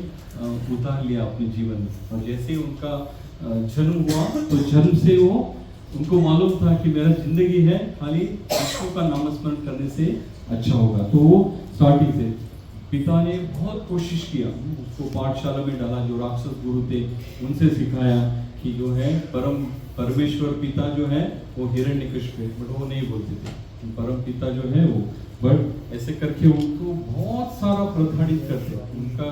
उतार लिया अपने जीवन में। और जैसे उनका जन्म हुआ तो जन्म से वो उनको मालूम था कि मेरा जिंदगी है खाली विष्णु का नामस्मरण करने से अच्छा होगा। तो वो स्टार्टिंग से पिता ने बहुत कोशिश किया, उसको पाठशाला में डाला, जो राक्षस गुरु थे उनसे सिखाया कि जो है परमेश्वर पिता जो है वो हिरण्यकशिपु है, बट वो नहीं बोलते थे परम पिता जो है वो, बट ऐसे करके उनको बहुत सारा प्रताड़ित करते, उनका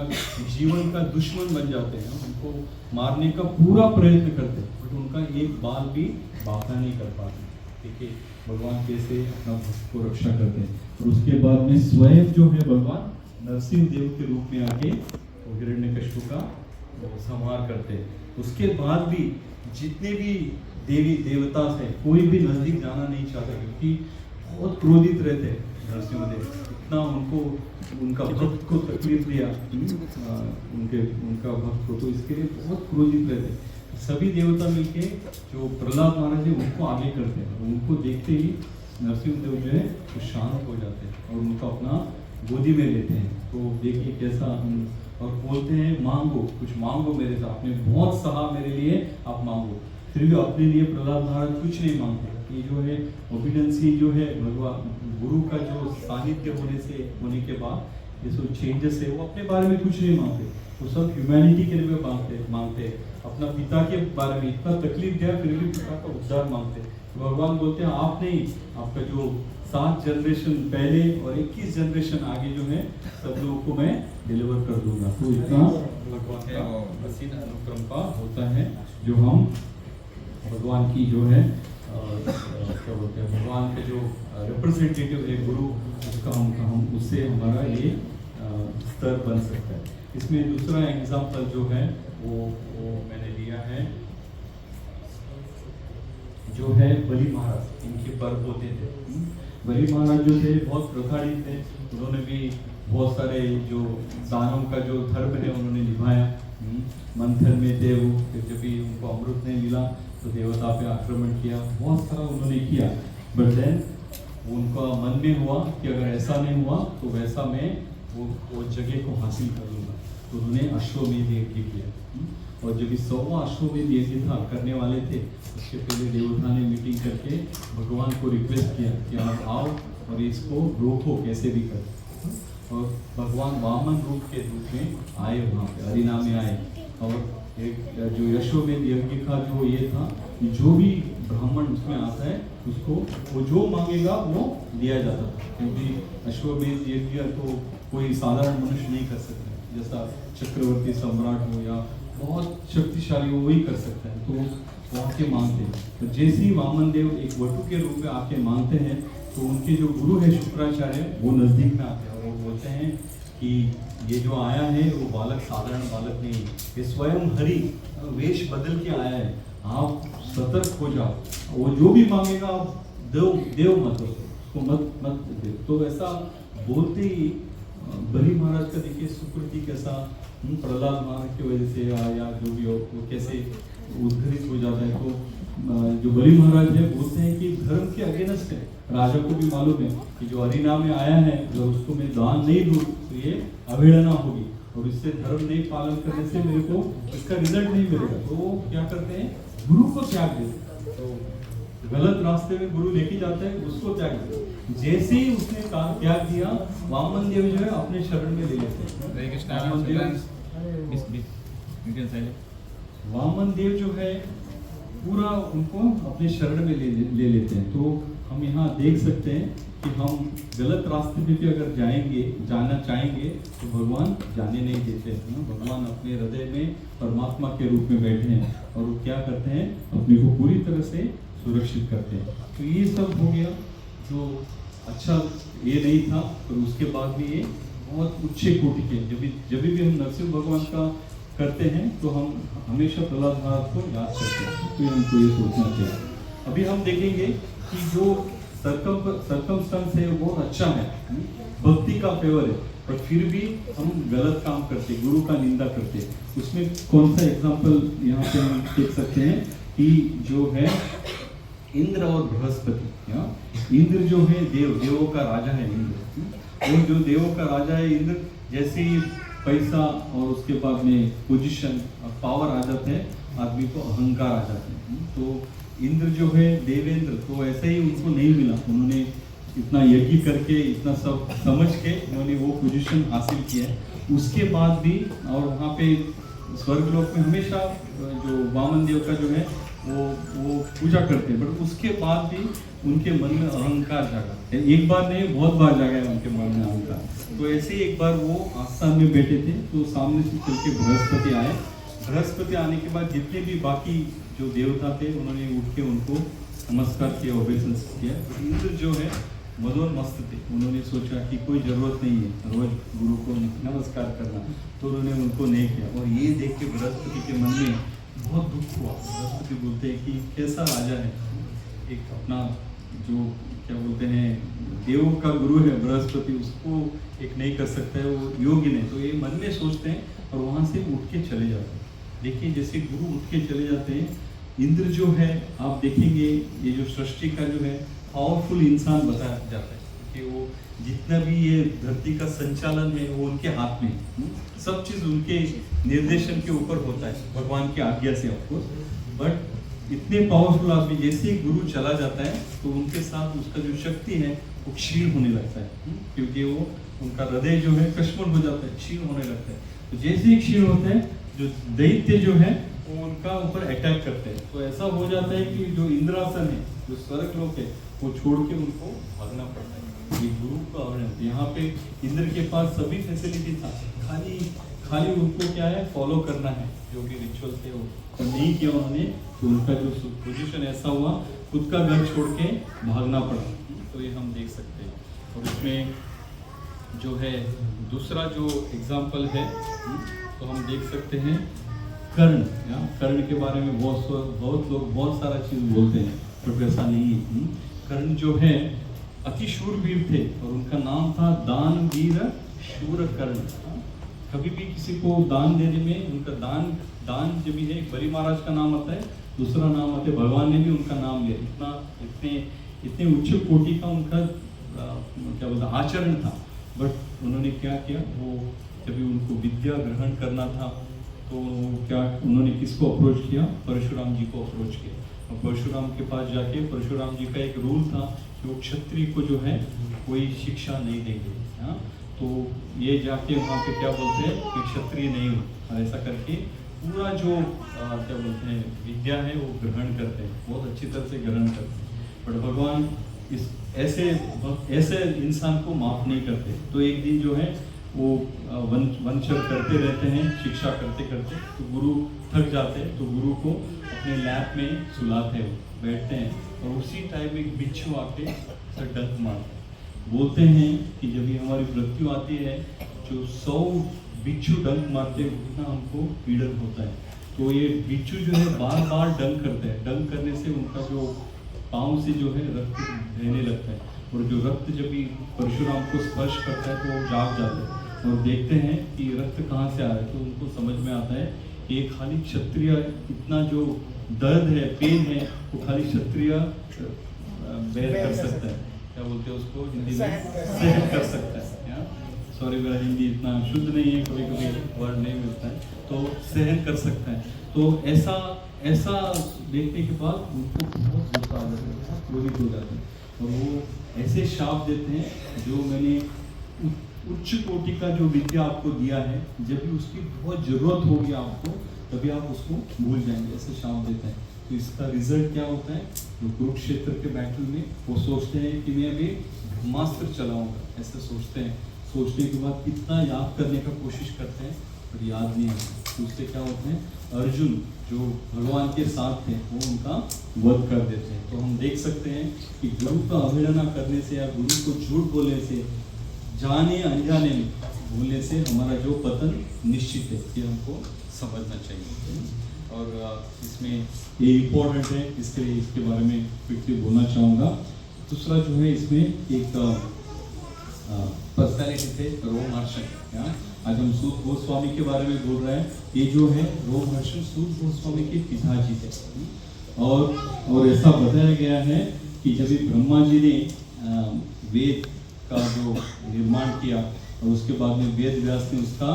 जीवन का दुश्मन बन जाते हैं, उनको मारने का पूरा प्रयत्न करते, बट उनका एक बाल भी बाका नहीं कर पाते। ठीक है, भगवान कैसे अपना भक्त को रक्षा करते हैं। और उसके बाद में स्वयं जो है भगवान नरसिंह देव के रूप में आके हिरण्यकशिपु का संहार करते हैं। उसके बाद भी जितने भी देवी देवता थे कोई भी नजदीक जाना नहीं चाहता, क्योंकि बहुत क्रोधित रहते नरसिंहदेव, इतना उनको उनका भक्त को तकलीफ दिया, उनका भक्त को, तो इसके लिए बहुत क्रोधित रहते। सभी देवता मिलके जो प्रहलाद महाराज है उनको आगे करते हैं, उनको देखते ही नरसिंहदेव जो है वो शांत हो जाते हैं और उनको अपना गोदी में लेते हैं। तो देखिए कैसा, और बोलते हैं मांगो, कुछ मांगो मेरे से, आपने बहुत सहा मेरे लिए, आप मांगो। फिर भी अपने लिए प्रहलाद महाराज कुछ नहीं मांगते। ये जो है ओबिडेंसी जो है भगवान गुरु का जो सानिध्य होने के बाद ये सब चेंजेस है, वो अपने बारे में कुछ नहीं मांगते, वो सब ह्यूमैनिटी के लिए मांगते अपना पिता के बारे में इतना तकलीफ दिया फिर भी पिता का उद्धार मांगते। तो भगवान बोलते हैं आप नहीं, आपका जो 7 जनरेशन पहले और 21 जनरेशन आगे जो है सब लोगों को मैं डिलीवर कर दूंगा। तो इतना भगवान का असीम अनुक्रम का होता है, जो हम भगवान की जो है क्या बोलते हैं, भगवान के जो रिप्रेजेंटेटिव है गुरु, उसका हम उससे हमारा ये स्तर बन सकता है। इसमें दूसरा एग्जाम्पल जो है वो मैंने लिया है, जो है बलि महाराज, इनके पर्व होते थे। बलि महाराज जो थे बहुत प्रताड़ित थे, उन्होंने भी बहुत सारे जो दानों का जो धर्म है उन्होंने निभाया। मंथन में थे वो, फिर जब भी उनको अमृत नहीं मिला तो देवता पे आक्रमण किया, बहुत सारा उन्होंने किया। बट देन उनका मन में हुआ कि अगर ऐसा नहीं हुआ तो वैसा मैं वो जगह को हासिल कर लूँगा। तो उन्होंने अश्वमेध यज्ञ किया, और जब 100वां अश्वमेध यज्ञ था करने वाले थे, उसके पहले देवता ने मीटिंग करके भगवान को रिक्वेस्ट किया कि आप आओ और इसको रोको कैसे भी कर। और भगवान वामन रूप के रूप में आए, वहाँ पे हरिनाम में आए, और एक जो अश्वमेध यज्ञ का जो ये था, जो भी ब्राह्मण उसमें आता है उसको वो जो मांगेगा वो दिया जाता था, क्योंकि अश्वमेध यज्ञ तो कोई साधारण मनुष्य नहीं कर सकता, जैसा चक्रवर्ती सम्राट हो या बहुत शक्तिशाली हो वही कर सकता है। तो वहाँ के मांगते हैं, तो जैसे ही वामन देव एक वटु के रूप में आके मांगते हैं, तो उनके जो गुरु है शुक्राचार्य वो नजदीक में आते हैं और वो बोलते हैं कि ये जो आया है वो बालक साधारण बालक नहीं, ये स्वयं हरि वेश बदल के आया है, आप सतर्क हो जाओ, वो जो भी मांगेगा आप देव मत उसको मत दे। तो ऐसा बोलते ही बलि महाराज का देखिए सुकृति कैसा प्रहलाद महाराज की वजह से या जो भी हो वो कैसे उद्धरित हो जाता है। तो जो बलि महाराज है बोलते हैं कि धर्म के अगेंस्ट है, राजा को भी मालूम है कि जो हरिनाम में आया है अगर उसको मैं दान नहीं दूँ तो ये अवहेलना होगी, और इससे धर्म नहीं पालन करने से मेरे को इसका रिजल्ट नहीं मिलेगा। तो वो क्या करते हैं, गुरु को त्याग देते, तो गलत रास्ते में गुरु लेके जाते हैं, उसको त्याग देते। जैसे ही उसने त्याग दिया, वामन देव जो है अपने शरण में ले लेते हैं। वामन देव जो है पूरा उनको अपने शरण में ले लेते हैं। तो हम यहाँ देख सकते हैं कि हम गलत रास्ते पे भी अगर जाना चाहेंगे तो भगवान जाने नहीं देते हैं। भगवान अपने हृदय में परमात्मा के रूप में बैठे हैं और वो क्या करते हैं, अपने को पूरी तरह से सुरक्षित करते हैं। तो ये सब हो गया जो अच्छा ये नहीं था, पर उसके बाद भी ये बहुत उच्च कोटि के, जब भी हम नरसिंह भगवान का करते हैं तो हम हमेशा प्रहलाद महाराज को याद करते हैं, तो हमको ये सोचना चाहिए। अभी हम देखेंगे कि जो सर्कमस्टेंस है वो बहुत अच्छा है, भक्ति का फेवर है, पर फिर भी हम गलत काम करते, गुरु का निंदा करते। उसमें कौन सा एग्जाम्पल यहाँ पे हम देख सकते हैं कि जो है इंद्र और बृहस्पति। इंद्र जो है देवों का राजा है इंद्र, वो जो देवों का राजा है इंद्र, जैसे ही पैसा और उसके बाद में पोजीशन और पावर आ जाते हैं, आदमी को अहंकार आ जाते हैं। तो इंद्र जो है देवेंद्र, तो ऐसे ही उनको नहीं मिला, उन्होंने इतना यज्ञ करके इतना सब समझ के उन्होंने वो पोजीशन हासिल किया है। उसके बाद भी और वहाँ पे स्वर्गलोक में हमेशा जो वामन देव का जो है वो पूजा करते हैं, बट उसके बाद भी उनके मन में अहंकार जागा। एक बार नहीं, बहुत बार जागा है उनके मन में अहंकार। तो ऐसे ही एक बार वो आस्थान में बैठे थे, तो सामने से चल के बृहस्पति आए। बृहस्पति आने के बाद जितने भी बाकी जो देवता थे उन्होंने उठ के उनको नमस्कार किया, ओबेसेंस किया। तो इंद्र जो है मदोन मस्त थे, उन्होंने सोचा कि कोई ज़रूरत नहीं है रोज गुरु को नमस्कार करना, तो उन्होंने उनको नहीं किया। और ये देख के बृहस्पति के मन में बहुत दुख हुआ। बृहस्पति बोलते हैं कि कैसा राजा है, एक अपना जो क्या बोलते हैं देवों का गुरु है बृहस्पति, उसको एक नहीं कर सकता है, वो योग्य नहीं। तो ये मन में सोचते हैं और वहाँ से उठ के चले जाते हैं। देखिए जैसे गुरु उठ के चले जाते हैं, इंद्र जो है आप देखेंगे ये जो सृष्टि का जो है पावरफुल इंसान बताया जाता है कि वो जितना भी ये धरती का संचालन है वो उनके हाथ में है। सब चीज़ उनके निर्देशन के ऊपर होता है, भगवान की आज्ञा से ऑफकोर्स। बट इतने पावरफुल आदमी, जैसे ही गुरु चला जाता है तो उनके साथ उसका जो शक्ति है वो क्षीण होने लगता है, क्योंकि वो उनका हृदय जो है कश्मल हो जाता है, क्षीण होने लगता है। तो जैसे ही क्षीण होते हैं, जो दैत्य जो है वो उनका ऊपर अटैक करते हैं। तो ऐसा हो जाता है कि जो इंद्रासन है, जो स्वर्ग लोक है, वो छोड़ के उनको भागना पड़ता है। ये गुरु का अवर्ण। यहाँ पे इंद्र के पास सभी फैसिलिटी था, खाली उनको क्या है फॉलो करना है, जो भी रिचुअल थे वो तो नहीं किया उन्होंने। तो उनका जो पोजीशन ऐसा हुआ, खुद का घर छोड़ के भागना पड़ा। तो ये हम देख सकते हैं। और इसमें जो है दूसरा जो एग्जाम्पल है, तो हम देख सकते हैं कर्ण। कर्ण के बारे में बहुत लोग बहुत सारा चीज़ बोलते हैं, पर ऐसा नहीं है। कर्ण जो है अति शूरवीर थे और उनका नाम था दानवीर शूर कर्ण। कभी भी किसी को दान देने में उनका दान जब भी है, बलि महाराज का नाम आता है, दूसरा नाम आता है, भगवान ने भी उनका नाम लिया। इतने उच्च कोटि का उनका क्या बोलते आचरण था। बट उन्होंने क्या किया, वो जब उनको विद्या ग्रहण करना था तो क्या उन्होंने किसको अप्रोच किया, परशुराम जी को अप्रोच किया। और परशुराम के पास जाके परशुराम जी का एक रूल था कि वो क्षत्रिय को जो है कोई शिक्षा नहीं देंगे। हाँ, तो ये जाके वहाँ पे क्या बोलते हैं कि क्षत्रिय नहीं हो, और ऐसा करके पूरा जो क्या बोलते हैं विद्या है वो ग्रहण करते हैं, बहुत अच्छी तरह से ग्रहण करते हैं। बट भगवान इस ऐसे इंसान को माफ नहीं करते। तो एक दिन जो है वो वंचन करते रहते हैं, शिक्षा करते करते, तो गुरु थक जाते हैं, तो गुरु को अपने लैब में सुलाते हैं, बैठते हैं, और उसी टाइम एक बिच्छू आके सर डंक मारते हैं। बोलते हैं कि जब भी हमारी मृत्यु आती है, जो 100 बिच्छू डंक मारते हैं उतना हमको पीड़न होता है। तो ये बिच्छू जो है बार बार डंक करते हैं, डंक करने से उनका जो पाँव से जो है रक्त बहने लगता है, और जो रक्त जब भी परशुराम को स्पर्श करता है तो वो जाग जाते हैं और देखते हैं कि रक्त कहाँ से आ रहा है। तो उनको समझ में आता है कि ये खाली क्षत्रिय, इतना जो दर्द है, पेन है, वो खाली क्षत्रिय बेर कर सकता है। क्या बोलते हैं उसको हिंदी में, सहन कर सकता है। सॉरी मेरा हिंदी इतना शुद्ध नहीं है, कभी कभी वर्ड नहीं मिलता है, तो सहन कर सकता है। तो ऐसा देखने के बाद उनको बहुत गुस्सा आ जाता है, क्रोधित हो जाते हैं, और वो ऐसे शाप देते हैं जो मैंने उच्च कोटि का जो विद्या आपको दिया है, जब भी उसकी बहुत ज़रूरत होगी आपको, तभी आप उसको भूल जाएंगे, ऐसे शाप देते हैं। तो इसका रिजल्ट क्या होता है, जो कुरुक्षेत्र के बैटल में वो सोचते हैं कि मैं अभी ब्रह्मास्त्र चलाऊंगा, ऐसे सोचते हैं। सोचने के बाद कितना याद करने का कोशिश करते हैं, पर याद नहीं आता। तो उससे क्या होता है, अर्जुन जो भगवान के साथ थे वो उनका वध कर देते हैं। तो हम देख सकते हैं कि गुरु का अवहेलना करने से या गुरु को झूठ बोलने से, जाने अनजाने में बोलने से हमारा जो पतन निश्चित है, ये हमको समझना चाहिए। और इसमें ये इम्पोर्टेंट है, इसके लिए इसके बारे में क्विकली बोलना चाहूँगा। दूसरा जो है इसमें एक पर्सनैलिटी थे रोमहर्षण। आज हम सूत गोस्वामी के बारे में बोल रहे हैं। ये जो है रोमहर्षण सूत गोस्वामी के पिताजी थे। और ऐसा बताया गया है कि जब ब्रह्मा जी ने वेद का जो निर्माण किया और उसके बाद में वेद व्यास ने उसका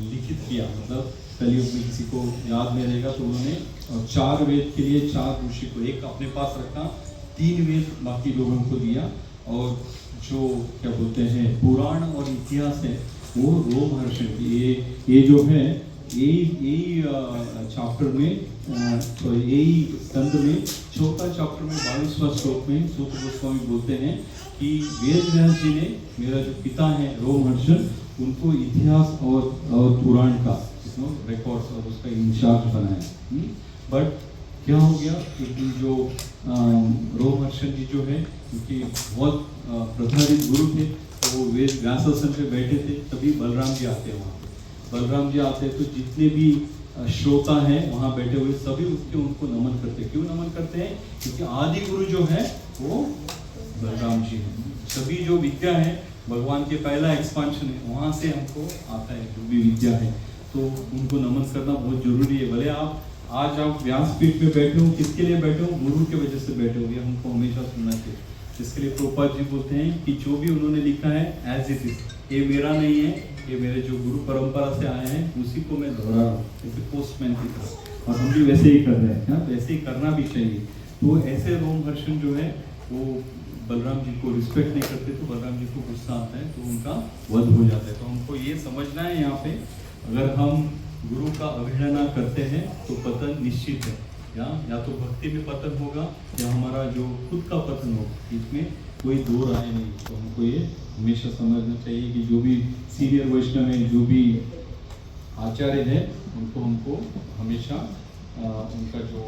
लिखित किया, मतलब कलयुग में किसी को याद नहीं रहेगा तो उन्होंने 4 वेद के लिए 4 ऋषि को एक अपने पास रखा, 3 वेद बाकी लोगों को दिया। और जो क्या बोलते हैं पुराण और इतिहास है वो रोमहर्षण ये जो है यही चैप्टर में यही स्कंद में चौथा चैप्टर में 22वां श्लोक में सूत गोस्वामी बोलते हैं कि वेद व्यास जी ने, मेरा जो पिता है रोमहर्षण, उनको इतिहास और पुराण का रिकॉर्ड्स और उसका इंचार्ज बनाया। बट क्या हो गया, लेकिन जो रोमहर्षण जी जो है उनके बहुत प्रधारित गुरु थे, तो वो वेद व्यासासन पे बैठे थे, तभी बलराम जी आते हैं वहाँ पे। बलराम जी आते हैं तो जितने भी श्रोता हैं वहाँ बैठे हुए सभी उनको नमन करते हैं। क्यों नमन करते हैं? क्योंकि आदि गुरु जो है वो बलराम जी हैं। सभी जो विद्या है भगवान के पहला एक्सपांशन है, वहाँ से हमको आता है जो भी विद्या है, तो उनको नमन करना बहुत जरूरी है। भले आज आप व्यासपीठ पे बैठे हो, किसके लिए बैठे हो? गुरु के वजह से बैठे हो, ये हमको हमेशा सुनना चाहिए। इसके लिए प्रभुपाद जी बोलते हैं कि जो भी उन्होंने लिखा है एज इट इज, ये मेरा नहीं है, ये मेरे जो गुरु परंपरा से आए हैं उसी को मैं दोहरा रहा हूँ, जैसे पोस्टमैन की तरह। और हम भी वैसे ही कर रहे हैं, वैसे ही करना भी चाहिए। तो ऐसे रोमहर्षण जो है वो बलराम जी को रिस्पेक्ट नहीं करते, तो बलराम जी को गुस्सा आता है तो उनका वध हो जाता है। तो हमको ये समझना है यहाँ पे, अगर हम गुरु का अवहेलना करते हैं तो पतन निश्चित है। या तो भक्ति में पतन होगा या हमारा जो खुद का पतन होगा, इसमें कोई दो राय नहीं। तो हमको ये हमेशा समझना चाहिए कि जो भी सीनियर वैष्णव है, जो भी आचार्य है, उनको हमको हमेशा उनका जो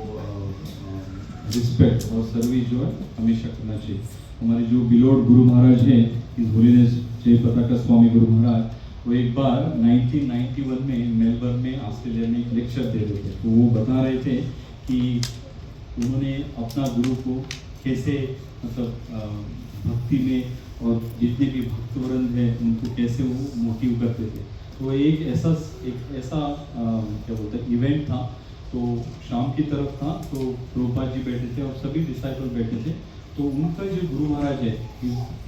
रिस्पेक्ट और सर्विस जो है हमेशा करना चाहिए। हमारे जो बिलोड गुरु महाराज हैं, इस होलीनेस जय पताका स्वामी गुरु महाराज, वो एक बार 1991 में मेलबर्न में ऑस्ट्रेलिया में एक लेक्चर दे रहे थे। तो वो बता रहे थे कि उन्होंने अपना गुरु को कैसे, मतलब भक्ति में और जितने भी भक्तवृंद हैं उनको कैसे वो मोटिव करते थे। तो एक ऐसा क्या बोलते हैं इवेंट था, तो शाम की तरफ था, तो प्रभुपाद जी बैठे थे और सभी डिसाइपल बैठे थे। तो उनका जो गुरु महाराज है,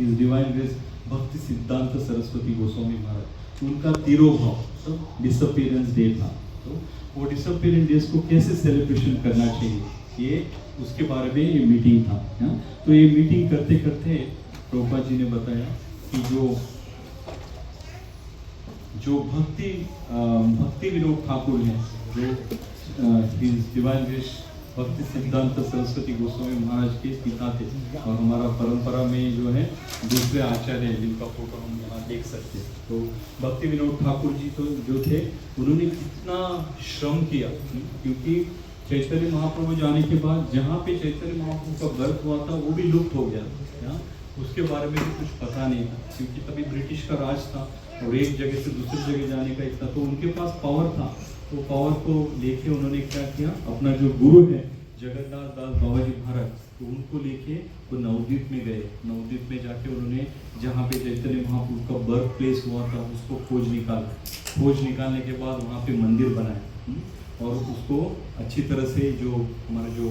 इस डिवाइन ग्रेस भक्ति सिद्धांत सरस्वती गोस्वामी महाराज, उनका तिरोभाव डिसअपीयरेंस डे था। तो वो डिसअपीयरेंस डेज को कैसे सेलिब्रेशन करना चाहिए, ये उसके बारे में ये मीटिंग था। तो ये मीटिंग करते करते प्रभुपाद जी ने बताया कि जो भक्ति विनोद ठाकुर हैं, जो डिवाइन ग्रेस भक्ति सिद्धांत सरस्वती गोस्वामी महाराज के पिता थे, और हमारा परंपरा में जो है दूसरे आचार्य हैं जिनका फोटो हम यहाँ देख सकते हैं। तो भक्ति विनोद ठाकुर जी तो जो थे, उन्होंने कितना श्रम किया, क्योंकि चैतन्य महाप्रभु जाने के बाद जहाँ पे चैतन्य महाप्रभु का बर्थ हुआ था वो भी लुप्त हो गया। उसके बारे में भी कुछ पता नहीं था, क्योंकि तभी ब्रिटिश का राज था और एक जगह से दूसरी जगह जाने का इतना, तो उनके पास पावर था। तो पावर को लेके उन्होंने क्या किया, अपना जो गुरु है जगन्नाथ दास बाबा जी महाराज, तो उनको लेके वो नवद्वीप में गए। नवद्वीप में जाके उन्होंने जहाँ पे चैतन्य महाप्रभु का बर्थ प्लेस हुआ था उसको खोज निकालने के बाद वहाँ पे मंदिर बनाया, और उसको अच्छी तरह से जो हमारा जो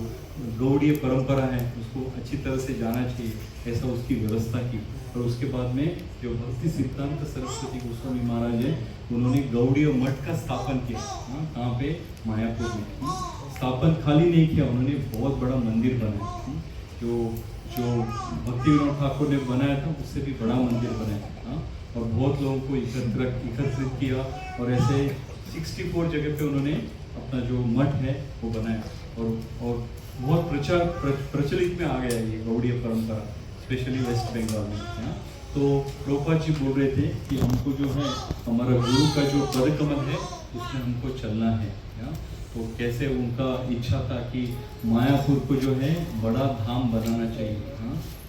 गौड़ीय परंपरा है उसको अच्छी तरह से जाना चाहिए, ऐसा उसकी व्यवस्था की। और उसके बाद में जो भक्ति सिद्धांत सरस्वती गोस्वामी महाराज है, उन्होंने गौड़ीय मठ का स्थापन किया। कहाँ पे? मायापुर में। स्थापन खाली नहीं किया, उन्होंने बहुत बड़ा मंदिर बनाया। जो भक्ति विनोद ठाकुर ने बनाया था उससे भी बड़ा मंदिर बनाया, और बहुत लोगों को एकत्रित किया, और ऐसे 64 जगह पे उन्होंने अपना जो मठ है वो बनाया, और बहुत प्रचलित में आ गया ये गौड़ीय परंपरा, स्पेशली वेस्ट बंगाल में। तो प्रभुपाद जी बोल रहे थे कि हमको जो है हमारा गुरु का जो पदकमल है उसमें हमको चलना है। तो कैसे उनका इच्छा था कि मायापुर को जो है बड़ा धाम बनाना चाहिए।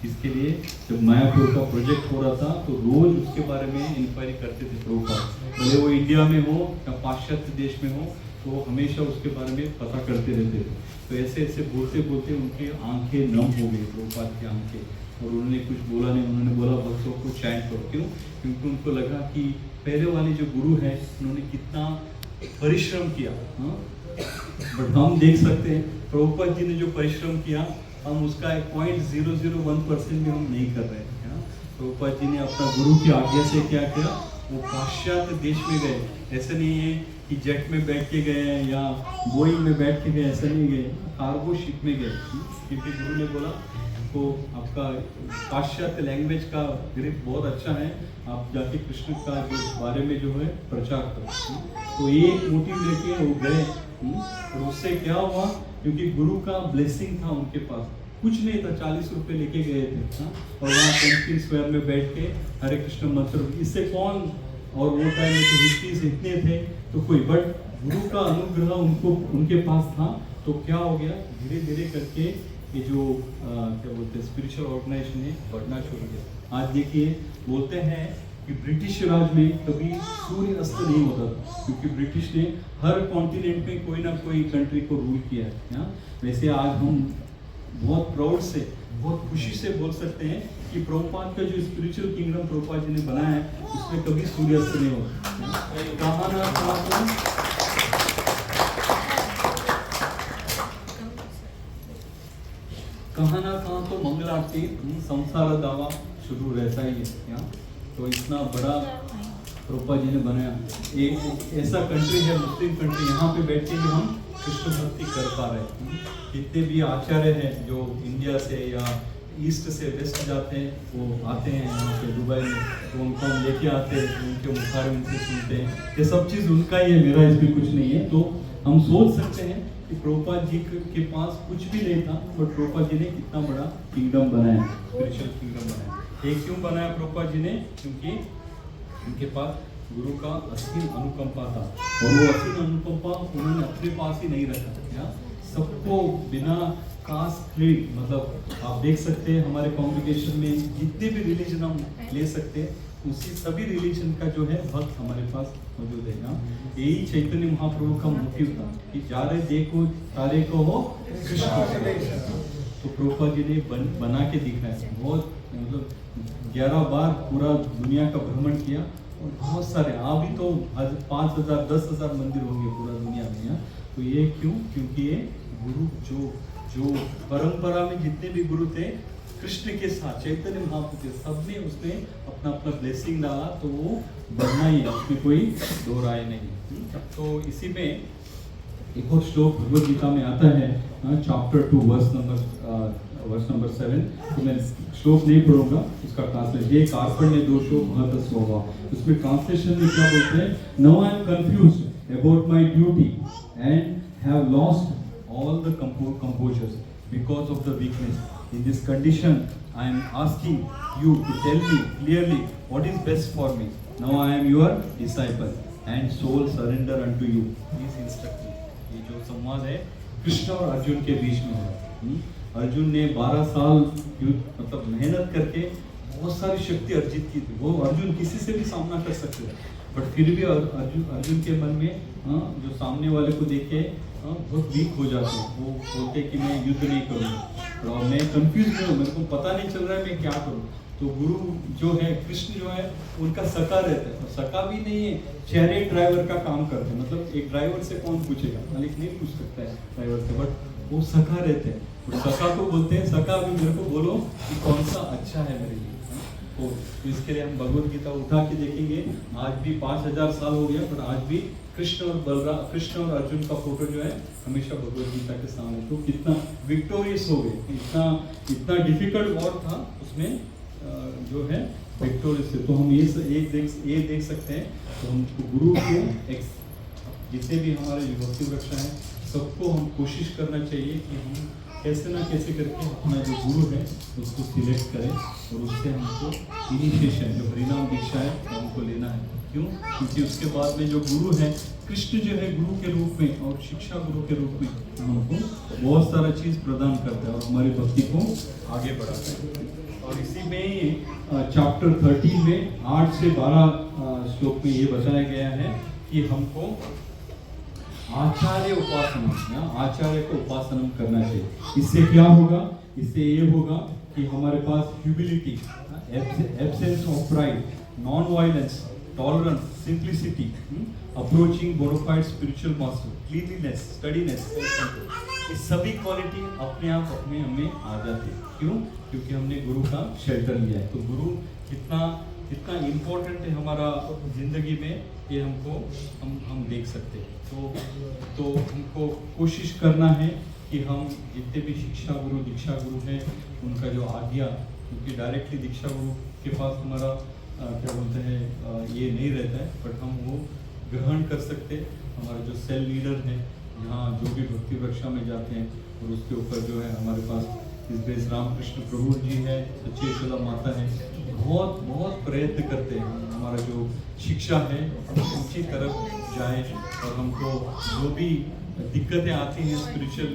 इसके लिए जब मायापुर का प्रोजेक्ट हो रहा था तो रोज उसके बारे में इंक्वायरी करते थे प्रभुपाद, भले वो इंडिया में हो या पाश्चात्य देश में हो तो हमेशा उसके बारे में पता करते रहते थे। तो ऐसे ऐसे बोलते बोलते उनकी आंखें नम हो गई, प्रभुपाद की आंखें, और उन्होंने कुछ बोला नहीं। उन्होंने बोला भक्तों को चैंट करो। क्यों? क्योंकि उनको लगा कि पहले वाले जो गुरु हैं उन्होंने कितना परिश्रम किया। हाँ, बट हम देख सकते हैं प्रभुपाद जी ने जो परिश्रम किया, हम उसका 0.001% भी हम नहीं कर रहे हैं। हाँ, प्रभुपाद जी ने अपना गुरु की आज्ञा से क्या किया, वो पाश्चात्य देश में गए। ऐसा नहीं है कि जेट में बैठ के गए या बोइंग में बैठ के गए, ऐसा नहीं गए, कार्गो शिप में गए। क्योंकि गुरु ने बोला तो आपका पाश्चात्य लैंग्वेज का ग्रिप बहुत अच्छा है, आप जाके कृष्ण का जो बारे में जो है प्रचार करो। तो एक मोटिव लेके वो गए। और उससे क्या हुआ, क्योंकि गुरु का ब्लेसिंग था उनके पास, कुछ नहीं था, 40 रुपए लेके गए थे। हाँ? और वहाँ पेंटिंग स्क्वायर में बैठ के हरे कृष्ण मंत्र, इससे कौन, और वो टाइम में तो हिस्ट्रीज इतने थे तो कोई, बट गुरु का अनुग्रह उनको उनके पास था। तो क्या हो गया, धीरे धीरे करके ये जो क्या बोलते हैं स्पिरिचुअल ऑर्गेनाइजेशन है बढ़ना शुरू किया। आज देखिए बोलते हैं कि ब्रिटिश राज में कभी सूर्य अस्त नहीं होता था, क्योंकि ब्रिटिश ने हर कॉन्टिनेंट में कोई ना कोई कंट्री को रूल किया है। हाँ? वैसे आज हम बहुत प्राउड से, बहुत खुशी से बोल सकते हैं कि प्रभुपाद का जो स्पिरिचुअल किंगडम प्रभुपाद जी ने बनाया है उसमें कभी सूर्यास्त नहीं होता। कहाँ ना कहाँ तो मंगल आरती, संसार दावा शुरू रहता ही है। तो इतना बड़ा प्रभुपाद जी ने बनाया, एक ऐसा कंट्री है, मुस्लिम कंट्री, यहाँ पे बैठ के भी हम कृष्ण भक्ति कर पा रहे हैं। जितने भी आचार्य हैं जो इंडिया से या ईस्ट से वेस्ट जाते हैं, वो आते हैं यहाँ पे दुबई में, तो उनको हम लेके आते हैं, उनके मुखार उनसे सुनते हैं। ये सब चीज़ उनका ही है, मेरा इसमें कुछ नहीं है। तो हम सोच सकते हैं कि प्रभुपाद जी के पास कुछ भी नहीं था, बट प्रभुपाद जी ने कितना बड़ा किंगडम बनाया, स्पिरिचुअल किंगडम बनाया। ये क्यों बनाया प्रभुपाद जी ने? क्योंकि उनके पास गुरु का असीम अनुकंपा था, और वो असीम अनुकंपा उन्होंने अपने पास ही नहीं रखा। सबको बिना कास्ट क्रीड, मतलब आप देख सकते हैं हमारे कॉन्ग्रेगेशन में जितने भी रिलीजन हम ले सकते हैं, उसी सभी रिलीजन का जो है भक्त हमारे पास मौजूद है। यही चैतन्य महाप्रभु का मोटिव था कि जा रहे देखो तारे को हो कृष्ण। तो प्रभुपाद जी ने बना के दिखाया, बहुत मतलब 11 बार पूरा दुनिया का भ्रमण किया, और बहुत सारे अभी तो 5,000 10,000 मंदिर होंगे पूरा दुनिया में। तो ये क्यों? क्योंकि ये गुरु जो परंपरा में जितने भी गुरु थे कृष्ण के साथ, चैतन्य महाप्रभु के, सब ने उसने अपना अपना ब्लेसिंग डाला, तो वो बढ़ना ही है, उसमें कोई दो राय नहीं। तो इसी में एक और श्लोक भगवद गीता में आता है, चैप्टर 2 वर्स नंबर 7। तो मैं श्लोक नहीं पढ़ूंगा, उसका ट्रांसलेशन ये कार्पण्य दोषो महत स्वभाव। उसमें ट्रांसलेशन में क्या बोलते हैं, now I am confused about my duty and have lost all the composures because of the weakness. In this condition, I am asking you to tell me clearly what is best for me. Now I am your disciple and soul surrender unto you. Please instruct me. ये जो संवाद है कृष्ण और अर्जुन के बीच में है। अर्जुन ने 12 साल मतलब मेहनत करके बहुत सारी शक्ति अर्जित की थी। वो अर्जुन किसी से भी सामना कर सकते थे, बट फिर भी अर्जुन के मन में जो सामने वाले को देखे बहुत वीक हो जाते हैं। वो बोलते कि मैं युद्ध नहीं करूँगा, और मैं कंफ्यूज हूँ, मेरे को पता नहीं चल रहा है मैं क्या करूँ। तो गुरु जो है, कृष्ण जो है, उनका सखा रहता है, और सखा भी नहीं है, चैरियट ड्राइवर का काम करते हैं। मतलब एक ड्राइवर से कौन पूछेगा, मालिक नहीं पूछ सकता है ड्राइवर से, बट वो सखा रहते हैं। और सखा को बोलते हैं, सखा अभी मेरे को बोलो कि कौन सा अच्छा है मेरे लिए। तो इसके लिए हम भगवद गीता उठा के देखेंगे। आज भी 5000 साल हो गया, पर आज भी कृष्ण और अर्जुन का फोटो जो है हमेशा भगवद गीता के सामने। तो कितना विक्टोरियस हो गए, इतना डिफिकल्ट वॉर था, उसमें जो है विक्टोरियस है। तो हम ये देख सकते हैं। तो हमको गुरु को जितने भी हमारे भक्ति वृक्ष हैं, सबको हम कोशिश करना चाहिए कि हम कैसे ना कैसे करके अपना जो गुरु है उसको सिलेक्ट करें, और उससे हमको इनिशिएशन जो हरिनाम दीक्षा है हमको लेना है। क्यों? क्योंकि उसके बाद में जो गुरु है, कृष्ण जो है गुरु के रूप में और शिक्षा गुरु के रूप में हमको बहुत सारा चीज़ प्रदान करता है और हमारी भक्ति को आगे बढ़ाता है। और इसी में चैप्टर 13 में 8 से 12 श्लोक में ये बताया गया है कि हमको आचार्य उपासना, आचार्य को उपासना करना चाहिए। इससे क्या होगा? इससे ये होगा कि हमारे पास humility, absence of pride, non violence, tolerance, simplicity, approaching bona fide spiritual master, cleanliness, steadiness, ये सभी क्वालिटी अपने आप अपने हमें आ जाती है। क्यों? क्योंकि हमने गुरु का शेल्टर लिया है। तो गुरु कितना कितना इम्पोर्टेंट है हमारा जिंदगी में, ये हम देख सकते हैं। तो हमको कोशिश करना है कि हम जितने भी शिक्षा गुरु, दीक्षा गुरु हैं, उनका जो आज्ञा, क्योंकि डायरेक्टली दीक्षा गुरु के पास हमारा क्या बोलते हैं ये नहीं रहता है, बट हम वो ग्रहण कर सकते हैं। हमारे जो सेल लीडर हैं, यहाँ जो भी भक्ति वृक्षा में जाते हैं, और उसके ऊपर जो है हमारे पास इस बेस रामकृष्ण प्रभु जी है, सच्ची यशोदा माता है, बहुत बहुत प्रयत्न करते हैं हमारा जो शिक्षा है ऊंची तरफ जाए, और हमको जो भी दिक्कतें आती हैं स्पिरिचुअल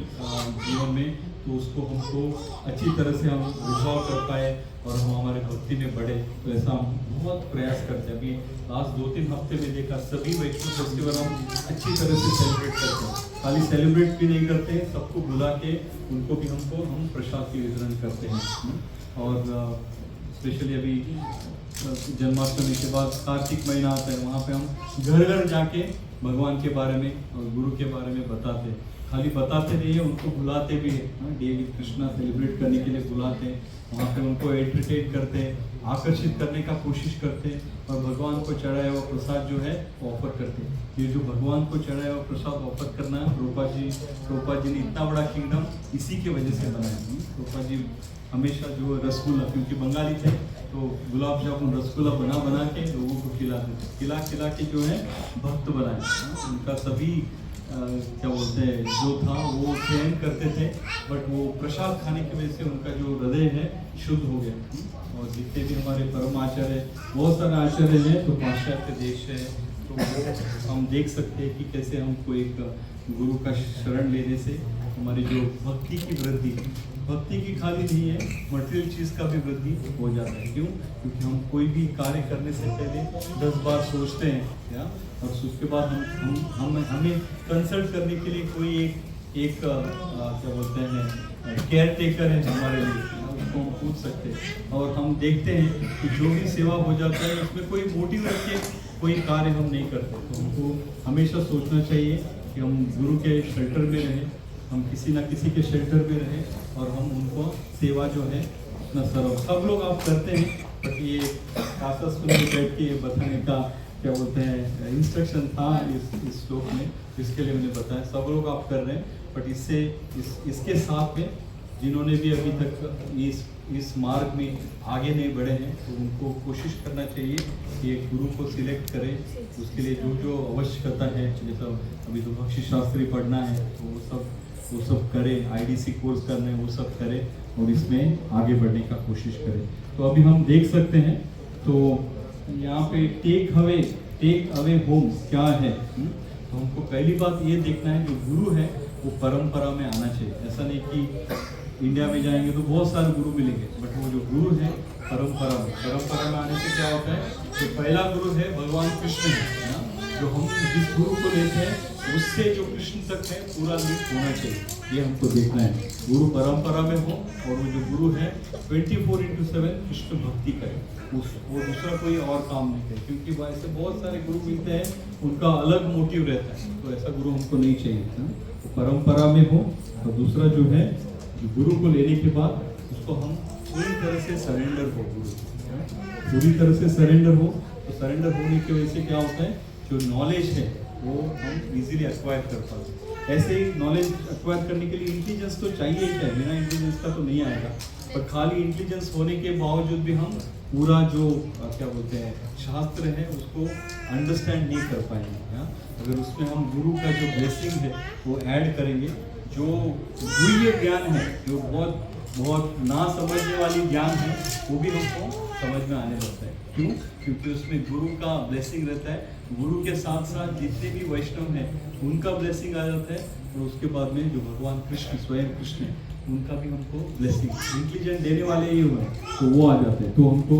जीवन में, तो उसको हमको अच्छी तरह से हम रिजॉल्व कर पाए और हम हमारे भक्ति में बढ़े। तो ऐसा हम बहुत प्रयास करते हैं। अभी लास्ट 2-3 हफ्ते में देखा, सभी वैष्णव फेस्टिवल हम अच्छी तरह से सेलिब्रेट करते हैं। खाली सेलिब्रेट भी नहीं करते हैं, सबको बुला के उनको भी हम प्रसाद की वितरण करते हैं। और स्पेशली अभी जन्माष्टमी के बाद कार्तिक महीना आता है, वहाँ पे हम घर घर जाके भगवान के बारे में और गुरु के बारे में बताते हैं। खाली बताते नहीं है, उनको बुलाते भी हैं। डे विद कृष्णा सेलिब्रेट करने के लिए बुलाते हैं, वहाँ पे उनको एंटरटेन करते हैं, आकर्षित करने का कोशिश करते हैं, और भगवान को चढ़ाया हुआ प्रसाद जो है ऑफर करते हैं। ये जो भगवान को चढ़ाया हुआ प्रसाद ऑफर करना है, रूपा जी ने इतना बड़ा किंगडम इसी की वजह से बनाया। रूपा जी हमेशा जो रसगुल्ला, क्योंकि बंगाली थे, तो गुलाब जामुन रसगुल्ला बना के लोगों को खिलाते थे, खिला के जो है भक्त बनाए। उनका सभी क्या बोलते हैं जो था वो सहन करते थे, बट वो प्रसाद खाने की वजह से उनका जो हृदय है शुद्ध हो गया। और जितने भी हमारे परम आचार्य, बहुत सारे आचार्य हैं, तो पाश्चात्य देश है, तो वो हम देख सकते हैं कि कैसे हमको एक गुरु का शरण लेने से हमारी जो भक्ति की वृद्धि, भक्ति की खाली नहीं है, मटेरियल चीज़ का भी वृद्धि हो जाता है। क्यों? क्योंकि हम कोई भी कार्य करने से पहले 10 बार सोचते हैं, और उसके बाद हमें कंसल्ट करने के लिए कोई एक क्या बोलते हैं केयर टेकर है हमारे लिए, उसको हम पूछ सकते हैं। और हम देखते हैं कि जो भी सेवा हो जाता है उसमें कोई मोटिव रख के कोई कार्य हम नहीं करते। तो हमको हमेशा सोचना चाहिए कि हम गुरु के शेल्टर में रहें, हम किसी ना किसी के शेल्टर में रहें, और हम उनको सेवा जो है अपना सर्व, सब लोग आप करते हैं, बट ये खासा सुन के बैठ के ये बताने का क्या बोलते हैं इंस्ट्रक्शन था इस श्लोक में, इसके लिए मैंने बताया। सब लोग आप कर रहे हैं, बट इसके साथ में जिन्होंने भी अभी तक इस मार्ग में आगे नहीं बढ़े हैं, तो उनको कोशिश करना चाहिए कि एक गुरु को सिलेक्ट करें। उसके लिए जो आवश्यकता है, जैसा अभी तो भक्ति शास्त्री पढ़ना है, तो वो सब करें, IDC कोर्स करना है वो सब करें, और इसमें आगे बढ़ने का कोशिश करें। तो अभी हम देख सकते हैं, तो यहाँ पे टेक अवे होम क्या है। तो हमको पहली बात ये देखना है, जो गुरु है वो परंपरा में आना चाहिए। ऐसा नहीं कि इंडिया में जाएंगे तो बहुत सारे गुरु मिलेंगे, बट वो जो गुरु है परंपरा में आने से क्या होता है, तो पहला गुरु है भगवान कृष्ण है ना, जो हम जिस गुरु को लेते हैं उससे जो कृष्ण तक है पूरा लिंक होना चाहिए, ये हमको देखना है। गुरु परंपरा में हो, और वो जो गुरु है 24/7 कृष्ण भक्ति करे, वो दूसरा कोई और काम नहीं करे। क्योंकि वैसे बहुत सारे गुरु मिलते हैं, उनका अलग मोटिव रहता है, तो ऐसा गुरु हमको नहीं चाहिए। तो परंपरा में हो, और दूसरा जो है गुरु को लेने के बाद उसको हम पूरी तरह से सरेंडर हो, पूरी तरह से सरेंडर हो। तो सरेंडर होने की वजह से क्या होता है, जो नॉलेज है वो हम इजीली एक्वायर कर पाते हैं। ऐसे ही नॉलेज एक्वायर करने के लिए इंटेलिजेंस तो चाहिए ही, बिना इंटेलिजेंस का तो नहीं आएगा। पर खाली इंटेलिजेंस होने के बावजूद भी हम पूरा जो क्या बोलते हैं शास्त्र है उसको अंडरस्टैंड नहीं कर पाएंगे। अगर उसमें हम गुरु का जो ब्लेसिंग है वो ऐड करेंगे, जो गुह्य ज्ञान है, जो बहुत ना समझने वाली ज्ञान है, वो भी हमको समझ में आने लगता है। क्यों? क्योंकि उसमें गुरु का ब्लेसिंग रहता है। गुरु के साथ साथ जितने भी वैष्णव हैं उनका ब्लेसिंग आ जाता है, और उसके बाद में जो भगवान कृष्ण स्वयं कृष्ण है उनका भी हमको ब्लेसिंग, इंटेलिजेंट देने वाले ही हुए, तो वो आ जाते हैं। तो हमको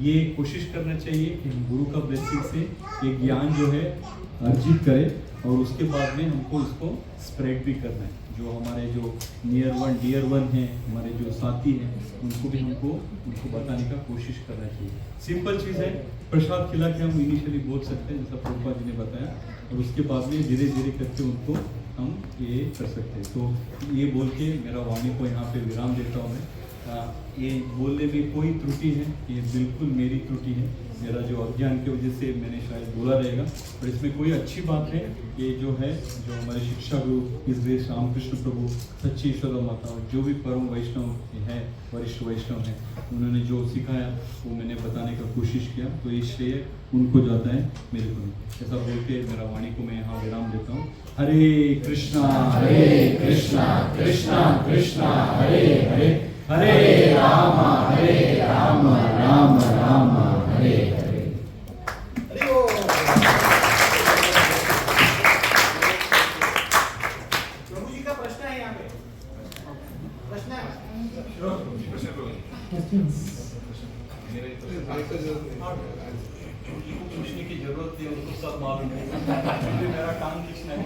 ये कोशिश करना चाहिए कि हम गुरु का ब्लेसिंग से ये ज्ञान जो है अर्जित करें, और उसके बाद में हमको इसको स्प्रेड भी करना है। जो हमारे जो नियर वन डियर वन हैं, हमारे जो साथी हैं, उनको भी हमको उनको बताने का कोशिश करना चाहिए। सिंपल चीज़ है, प्रसाद खिला के हम इनिशियली बोल सकते हैं जैसा प्रभुपाद जी ने बताया, और उसके बाद में धीरे धीरे करके उनको हम ये कर सकते हैं। तो ये बोल के मेरा वाणी को यहाँ पे विराम देता हूँ मैं। ये बोलने में कोई त्रुटि है, ये बिल्कुल मेरी त्रुटि है, मेरा जो अज्ञान की वजह से मैंने शायद बोला रहेगा, पर इसमें कोई अच्छी बात है। ये जो है, जो हमारे शिक्षा गुरु इस देश रामकृष्ण प्रभु, सच्ची ईश्वर माता और जो भी परम वैष्णव हैं, वरिष्ठ वैष्णव हैं, उन्होंने जो सिखाया वो मैंने बताने का कोशिश किया, तो ये श्रेय उनको जाता है, मेरे को नहीं। ऐसा बोल के मेरा वाणी को मैं यहाँ विराम देता हूँ। हरे कृष्णा कृष्णा कृष्णा हरे हरे, हरे राम राम राम हरे हरे। प्रभु जी का प्रश्न है यहाँ पे, प्रश्न है। पूछने की जरूरत नहीं, उनको सब मालूम है, मेरा काम खींचना है।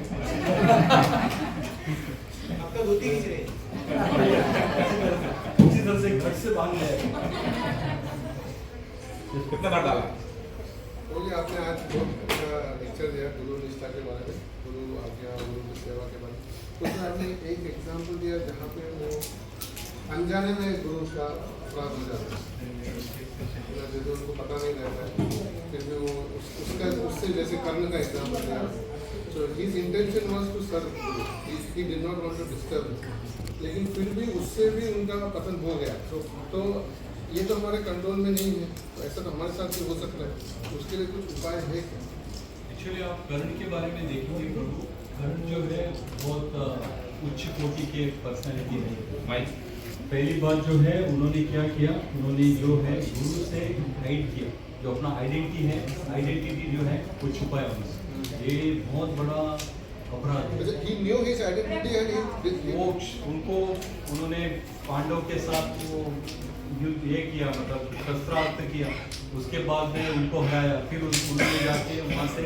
आपका धोती खींच रहे उसी तरह से घर से बांध जाएगा। कितना बार डाला? बोलिए, आपने आज बहुत अच्छा लेक्चर दिया गुरु निष्ठा के बारे में, गुरु आज्ञा, गुरु की सेवा के बारे में। उसमें आपने एक एग्जाम्पल दिया जहाँ पे वो अनजाने में गुरु का अपराध हो जाता है, जैसे उनको पता नहीं रहता है, फिर भी वो उसका उससे जैसे कर्ण का एग्जाम्पल दिया। So his intention was to serve guru, he did not want to disturb, लेकिन फिर भी उससे भी उनका पतन हो गया। तो ये तो हमारे कंट्रोल में नहीं है, तो ऐसा तो हमारे साथ भी हो सकता है, उसके लिए कुछ उपाय है क्या? एक्चुअली आप कर्ण के बारे में देखेंगे प्रभु, कर्ण जो है बहुत उच्च कोटि के पर्सनैलिटी है। पहली बात जो है, उन्होंने क्या किया, उन्होंने जो है गुरु से हाइड किया, जो अपना आइडेंटिटी जो है वो छुपाया उन्होंने। ये बहुत बड़ा अपराध है। He knew his identity and he वो उनको उन्होंने पांडव के साथ वो युद्ध ये किया, मतलब शस्त्रास्त्र किया, उसके बाद में उनको हराया, फिर उन्होंने जाके वहाँ से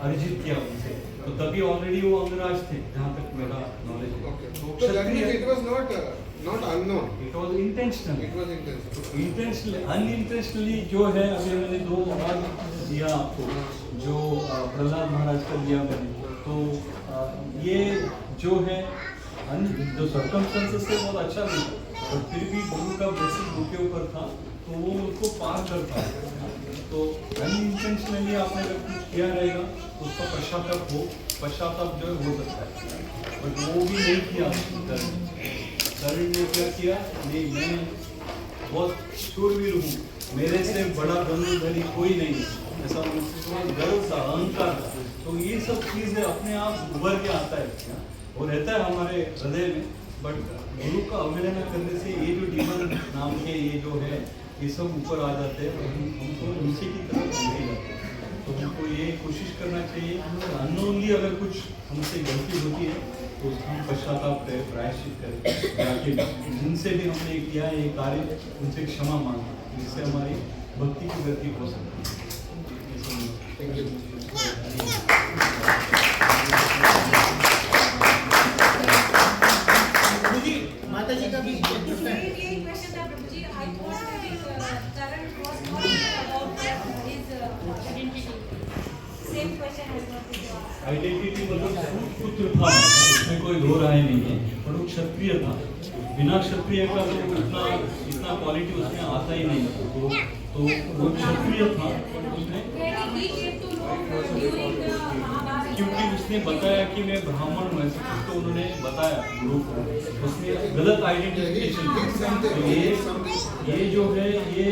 अर्जित किया उनसे, तो तभी ऑलरेडी वो अंगराज थे, जहाँ तक मेरा नॉलेज है। So that means it was not unknown. It was intentional. It was intentional. Intentionally, unintentionally जो है, अभी मैंने 2 बार दिया आपको, जो प्रहलाद महाराज का दिया मैंने, तो ये जो है जो सर्कमस्टेंसेस से बहुत अच्छा नहीं था, और फिर भी गुरु का बेसिक उनके ऊपर था, तो वो उसको पार कर पाया। तो अनइंटेंशनली आपने अगर कुछ किया रहेगा तो उसका पश्चाताप जो है हो सकता है, बट वो भी नहीं किया। कर्ण ने क्या किया, नहीं मैं बहुत शूरवीर हूँ, मेरे से बड़ा बंधुधरी कोई नहीं है, ऐसा उनका गर्व था, अहंकार था। तो ये सब चीज़ें अपने आप उभर के आता है और रहता है हमारे हृदय में, बट गुरु का अवहेलना करने से ये जो डीमन नाम के ये जो है, ये सब ऊपर आ जाते हैं और हमको नीचे की तरफ नहीं जाते। तो हमको ये कोशिश करना चाहिए, अननोनली अगर कुछ हमसे गलती होती है तो उसका हम पश्चाताप करें, प्रायश्चित करें, जाके जिनसे भी हमने किया ये कार्य उनसे क्षमा मांगे, जिससे हमारी भक्ति की गति हो सकती है। प्रभु जी, माता जी का भी एक प्रश्न है। एक क्वेश्चन था प्रभु जी, I thought that Karan was not about his identity. Same question has not been asked. Identity मतलब पुत्र था, उसमें कोई दो राय नहीं है, पर वो क्षत्रिय था। बिना क्षत्रिय का तो इतना क्वालिटी उसमें आता ही नहीं, तो वो क्षत्रिय था उसने, क्योंकि उसने बताया कि मैं ब्राह्मण हूँ, ऐसा कुछ तो उन्होंने बताया गुरु को, उसने गलत आइडेंटिफिकेशन। तो ये जो है ये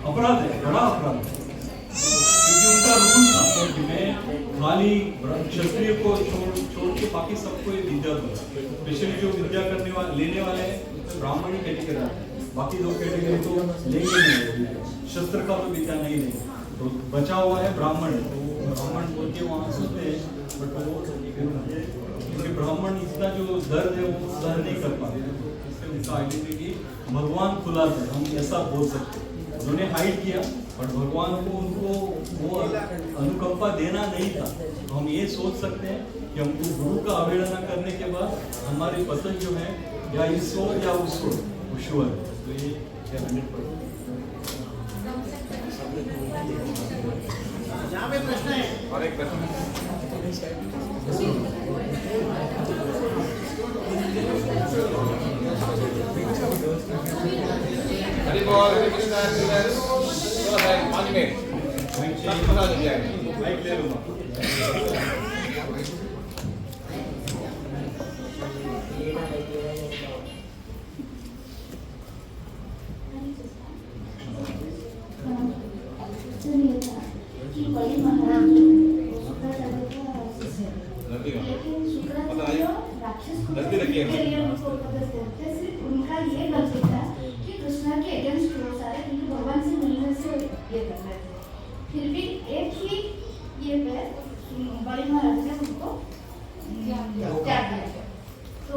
अपराध है, बड़ा अपराध है, क्योंकि उनका रूल था कि मैं खाली क्षत्रिय को छोड़ के बाकी सबको ये विद्या दूँ। स्पेशली जो विद्या लेने वाले हैं ब्राह्मण ही कैटेगरी आते हैं, बाकी 2 कैटेगरी तो लेंगे नहीं, शस्त्र का तो विद्या नहीं लेंगे, तो बचा हुआ है ब्राह्मण, तो ब्राह्मण बोल के वहाँ सोचते हैं, बट वो क्योंकि ब्राह्मण इसका जो दर्द है वो सहन नहीं कर पाते, इससे उनका आइडेंटिटी भगवान खुलाते हैं, हम ऐसा बोल सकते हैं। उन्होंने हाइड किया, बट भगवान को उनको वो अनुकंपा देना नहीं था। तो हम ये सोच सकते हैं कि हमको गुरु का अवहेलना करने के बाद हमारे पतन जो है या इस ओर या उस ओर वो श्योर है। तो ये 100%। यहाँ पे प्रश्न है। और एक प्रश्न हरि बोल, हरे कृष्णा, चलो भाई 5 मिनट सब बता दीजिए। माइक ले लूँगा। उनका ये गलती था कि कृष्णा के अगेंस्ट क्रोध आ रहे क्योंकि भगवान से मिलने से ये कर रहे थे। फिर भी एक ही ये पे बड़ी महाराज ने उनको त्याग दिया। तो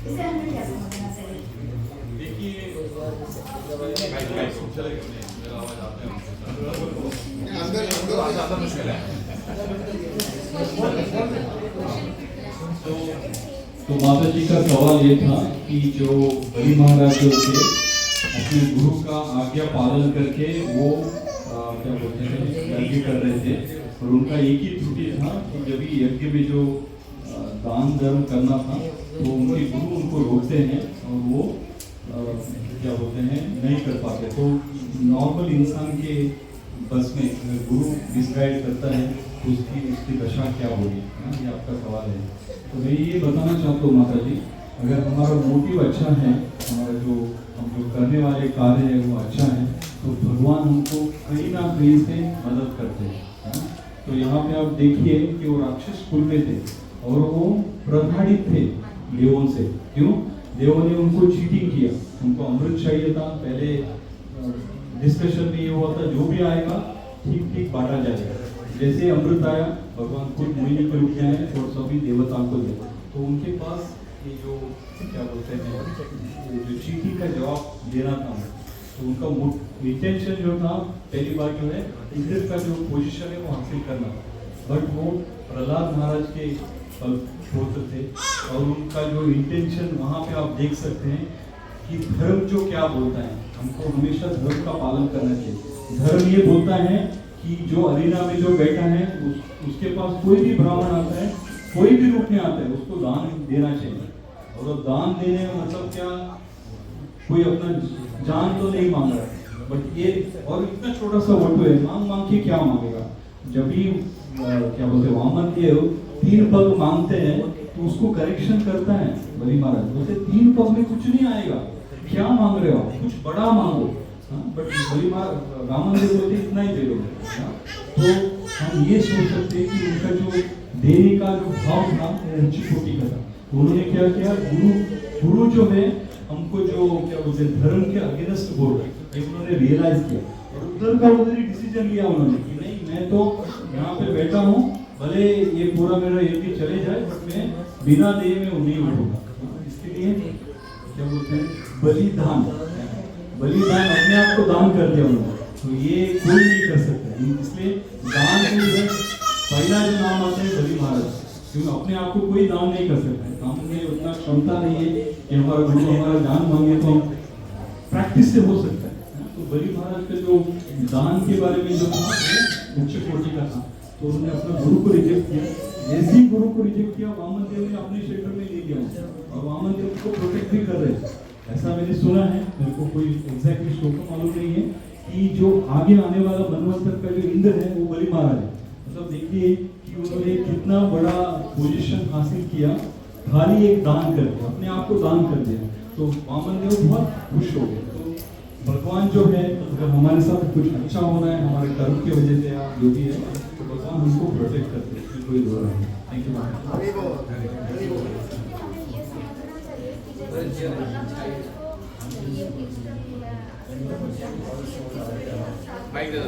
इसे हमें क्या समझना चाहिए? देखिए, मेरा आवाज आता है अंदर मुश्किल है। तो माता जी का सवाल ये था कि जो बलि महाराज जो थे अपने गुरु का आज्ञा पालन करके वो क्या बोलते हैं यज्ञ कर रहे थे, और उनका एक ही त्रुटि था कि जब यज्ञ में जो दान धर्म करना था तो उनके गुरु उनको रोकते हैं और वो क्या बोलते हैं नहीं कर पाते। तो नॉर्मल इंसान के बस में गुरु मिसगाइड करता है तो उसकी दशा क्या होगी, ये आपका सवाल है। तो मैं ये बताना चाहता हूँ माता जी, अगर हमारा मोटिव अच्छा है, हमारा जो हम जो करने वाले कार्य है वो अच्छा है, तो भगवान हमको कहीं ना कहीं से मदद करते हैं। तो यहाँ पे आप देखिए कि वो राक्षस कुल में थे और वो प्रताड़ित थे देवों से। क्यों? देवों ने उनको चीटिंग किया, उनको अमृत चाहिए था। पहले डिस्कशन में ये हुआ था जो भी आएगा ठीक ठीक बांटा जाएगा। जैसे अमृत आया, भगवान खुद मोहिनी के रूप में आए और सभी देवताओं को दिया। तो उनके पास ये जो क्या बोलते हैं जो चीटी का जवाब देना था, तो उनका इंटेंशन जो था पहली बार जो है इंद्र का जो पोजीशन है वो हासिल करना, बट वो प्रहलाद महाराज के पुत्र थे और उनका जो इंटेंशन वहाँ पे आप देख सकते हैं कि धर्म जो क्या बोलता है, हमको हमेशा धर्म का पालन करना चाहिए। धर्म ये बोलता है कि जो अरीना में जो बैठा है उसके पास कोई भी ब्राह्मण आता है, कोई भी रूप में आता है, उसको दान देना चाहिए। और दान देने का मतलब क्या, कोई अपना जान तो नहीं मांग रहा है, बट ये और इतना छोटा सा वटू है, मांग के क्या मांगेगा। जब भी क्या बोलते वामन देव 3 पग मांगते हैं तो उसको करेक्शन करता है बलि महाराज, बोलते 3 पग में कुछ नहीं आएगा, क्या मांग रहे हो, कुछ बड़ा मांगो। बट बलि रामन देव बोलते इतना ही दे दो। तो हम ये सोच सकते हैं कि उनका जो देने का जो भाव था ऊंची कोटि का था। उन्होंने क्या किया, गुरु जो है हमको जो क्या बोलते हैं धर्म के अगेंस्ट बोल रहे, उन्होंने रियलाइज किया और उधर का उधर ही डिसीजन लिया उन्होंने कि नहीं, मैं तो यहाँ पे बैठा हूँ, भले ये पूरा मेरा यज्ञ चले जाए बट मैं बिना देह में नहीं उठूंगा। इसके लिए क्या बोलते हैं बलिदान अपने आप को दान कर दिया उन्होंने। तो ये कोई नहीं कर सकता, इसलिए दान के लिए पहला जो नाम आता है बलि महाराज, क्योंकि अपने आप को कोई दान नहीं कर सकता है। हम में उतना क्षमता नहीं है कि हमारा गुरु हमारा दान मांगे तो प्रैक्टिस से हो सकता है। तो बलि महाराज का जो दान के बारे में जो था उच्च कोटि का था, तो उन्होंने अपना गुरु को रिजेक्ट किया। जैसे ही गुरु को रिजेक्ट किया, वामन देव ने अपने क्षेत्र में ले लिया और वामन देव को प्रोटेक्ट भी कर रहे थे, ऐसा मैंने सुना है। मेरे को कोई एग्जैक्टली श्लोक मालूम नहीं है कि जो आगे आने वाला मनवंतर का जो इंद्र है वो बलि महाराज है। मतलब देखिए कि उन्होंने कितना बड़ा पोजीशन हासिल किया, खाली एक दान करके अपने आप को दान कर दिया। तो वामन देव बहुत खुश हो गए। तो भगवान जो है, अगर हमारे साथ कुछ अच्छा होना है हमारे कर्म की वजह से या जो भी है, तो भगवान हमको प्रोटेक्ट करते हैं, कोई दो नहीं। Thank you. माइक दे दो।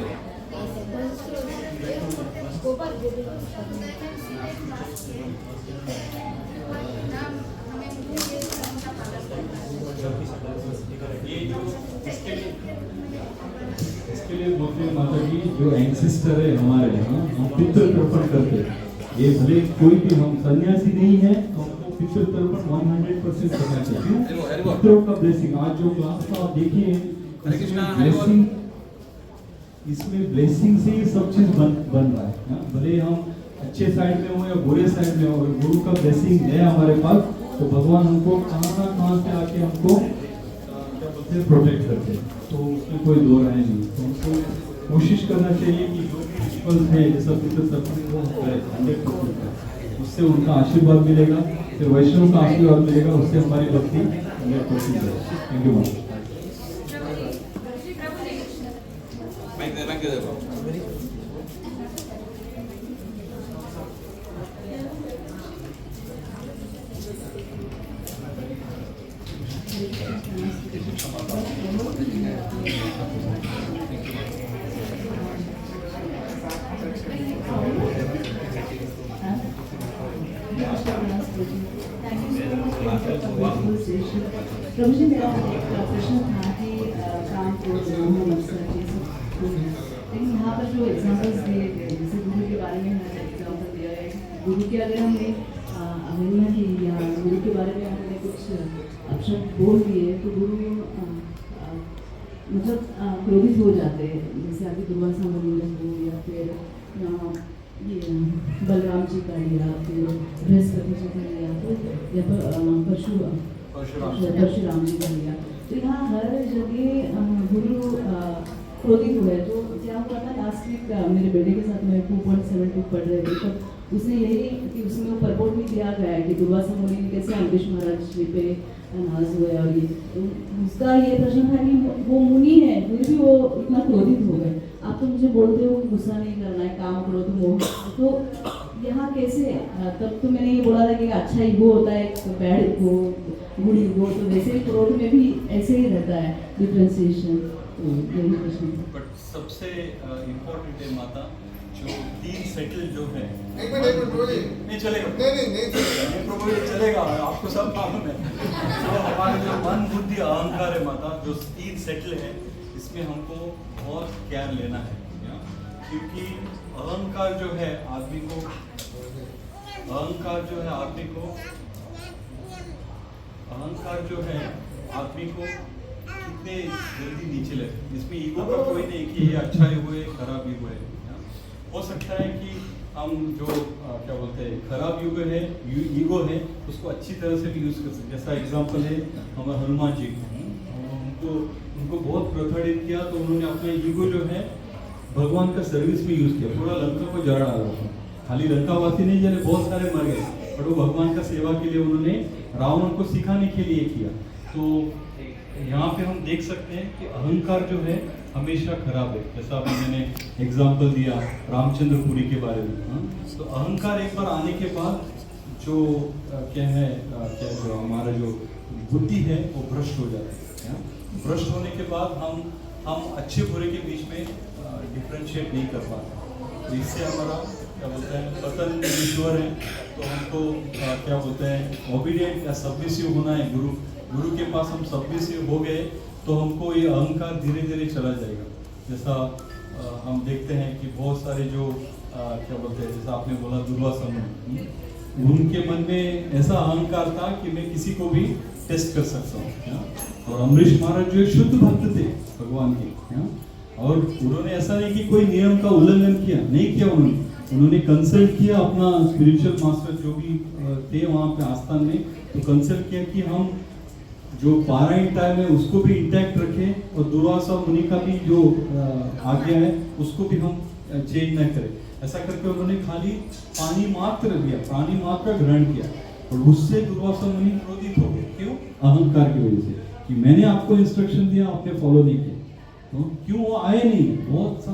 हमें ये जो इसके लिए बोलते हैं माता जी, जो एंसेस्टर है हमारे यहाँ, हम पितृ तर्पण करते हैं। ये भले कोई भी हम सन्यासी नहीं है तो हमको पितृ तर्पण 100% करना चाहिए। पितरों का ब्लेसिंग, आज जो क्लास का आप देखिए, हरे कृष्णा, हरे ब्लेसिंग, इसमें ब्लेसिंग से ही सब चीज बन रहा है ना? भले हम अच्छे साइड में हो या बुरे साइड में हो, अगर गुरु का ब्लेसिंग है हमारे पास तो भगवान हमको कहाँ से आके हमको क्या बोलते हैं प्रोटेक्ट करते हैं, तो उसमें कोई दो राय नहीं। तो हमको कोशिश करना चाहिए कि जो भी रिचुअल्स है जैसा पितृ तर्पण वो करें 100%, उससे उनका आशीर्वाद मिलेगा, फिर वैष्णव का आशीर्वाद मिलेगा, उससे हमारी भक्ति 100% है। Thank you ma'am. Thank you. प्रभु जी, मेरा एक प्रश्न था कि काम को लेकिन यहाँ पर जो एग्जाम्पल्स दिए गए, जैसे गुरु के बारे में मैंने एग्जाम्पल दिया है, गुरु के अगर हमने अवहेलना की या गुरु के बारे में हमने कुछ अपशब्द बोल दिए तो गुरु मतलब क्रोधित हो जाते हैं। जैसे अभी दुर्वासा मुनि हो या फिर ये बलराम जी का लिया, फिर बृहस्पति जी का लिया, फिर या परशुराम जी का लिया। तो यहाँ हर जगह गुरु क्रोधित हुए। तो क्या हुआ था लास्ट वीक मेरे बेटे के साथ मैं 2.72 पढ़ रहे थे, तो उसने यही कि उसमें वो परपोर्ट भी किया गया है कि दुर्वासा मुनि ने कैसे अम्बरीश महाराज जी पे नाराज हुए, और ये तो उसका ये प्रश्न था कि वो मुनि है फिर भी वो इतना क्रोधित हो गए। आप तो मुझे बोलते हो गुस्सा नहीं करना है, काम करो तो मोह, तो यहाँ कैसे? तब तो मैंने ये बोला था कि अच्छा ईगो होता है, तो बैड ईगो, गुड ईगो, तो वैसे ही क्रोध में भी ऐसे ही रहता है डिफ्रेंसिएशन। तो यही प्रश्न। बट सबसे इम्पोर्टेंट है माता, जो 3 सेटल जो है, एक मिनट प्रभु जी, नहीं चलेगा, नहीं प्रभु जी चलेगा, आपको सब मालूम है। तो हमारे जो मन बुद्धि अहंकार है माता, जो 3 सेटल है, इसमें हमको बहुत केयर लेना है, क्योंकि अहंकार जो है आदमी को कितने जल्दी नीचे लगे। इसमें ईगो का कोई नहीं कि ये अच्छा ईगो है, खराब ईगो है। हो सकता है कि हम जो क्या बोलते हैं खराब ईगो है उसको अच्छी तरह से भी यूज कर सकते हैं। जैसा एग्जांपल है हमारे हनुमान जी, उनको बहुत प्रताड़ित किया तो उन्होंने अपना ईगो जो है भगवान का सर्विस में यूज किया, पूरा लंका को जला डाला। खाली लंकावासी नहीं जले, बहुत सारे मर गए, पर वो भगवान का सेवा के लिए उन्होंने रावण को सिखाने के लिए किया। तो यहाँ पे हम देख सकते हैं कि अहंकार जो है हमेशा खराब है। जैसा अभी मैंने एग्जाम्पल दिया रामचंद्रपुरी के बारे में। तो अहंकार एक बार आने के बाद जो जो हमारा जो बुद्धि है वो भ्रष्ट हो जाती है। भ्रष्ट होने के बाद हम अच्छे बुरे के बीच में डिफ्रेंशिएट नहीं कर पाते। तो इससे हमारा क्या बोलते हैं पतन ईश्वर है, तो हमको क्या बोलते हैं ओबीडिएंट या सबमिसिव होना है। गुरु के पास हम सबमिसिव हो गए तो हमको ये अहंकार धीरे धीरे चला जाएगा। जैसा हम देखते हैं कि बहुत सारे जो क्या बोलते हैं, जैसा आपने बोला दुर्वासा मुनि, उनके मन में ऐसा अहंकार था कि मैं किसी को भी टेस्ट कर सकता हूँ। और अम्बरीश महाराज जो एक शुद्ध भक्त थे भगवान के, और उन्होंने ऐसा नहीं कि कोई नियम का उल्लंघन नहीं किया। उन्होंने कंसल्ट किया अपना स्पिरिचुअल मास्टर जो भी थे वहाँ पे आस्थान में, तो कंसल्ट किया कि हम जो पारायण टाइम है उसको भी इंटैक्ट रखें और दुर्वासा मुनि का भी जो आज्ञा है उसको भी हम चेंज न करें। ऐसा करके उन्होंने खाली पानी मात्र लिया, पानी मात्र ग्रहण किया, और उससे दुर्वासा मुनि क्रोधित हो गए। क्यों? अहंकार की वजह से, कि मैंने आपको इंस्ट्रक्शन दिया, आपने फॉलो नहीं किया। तो क्यों वो आए नहीं? बहुत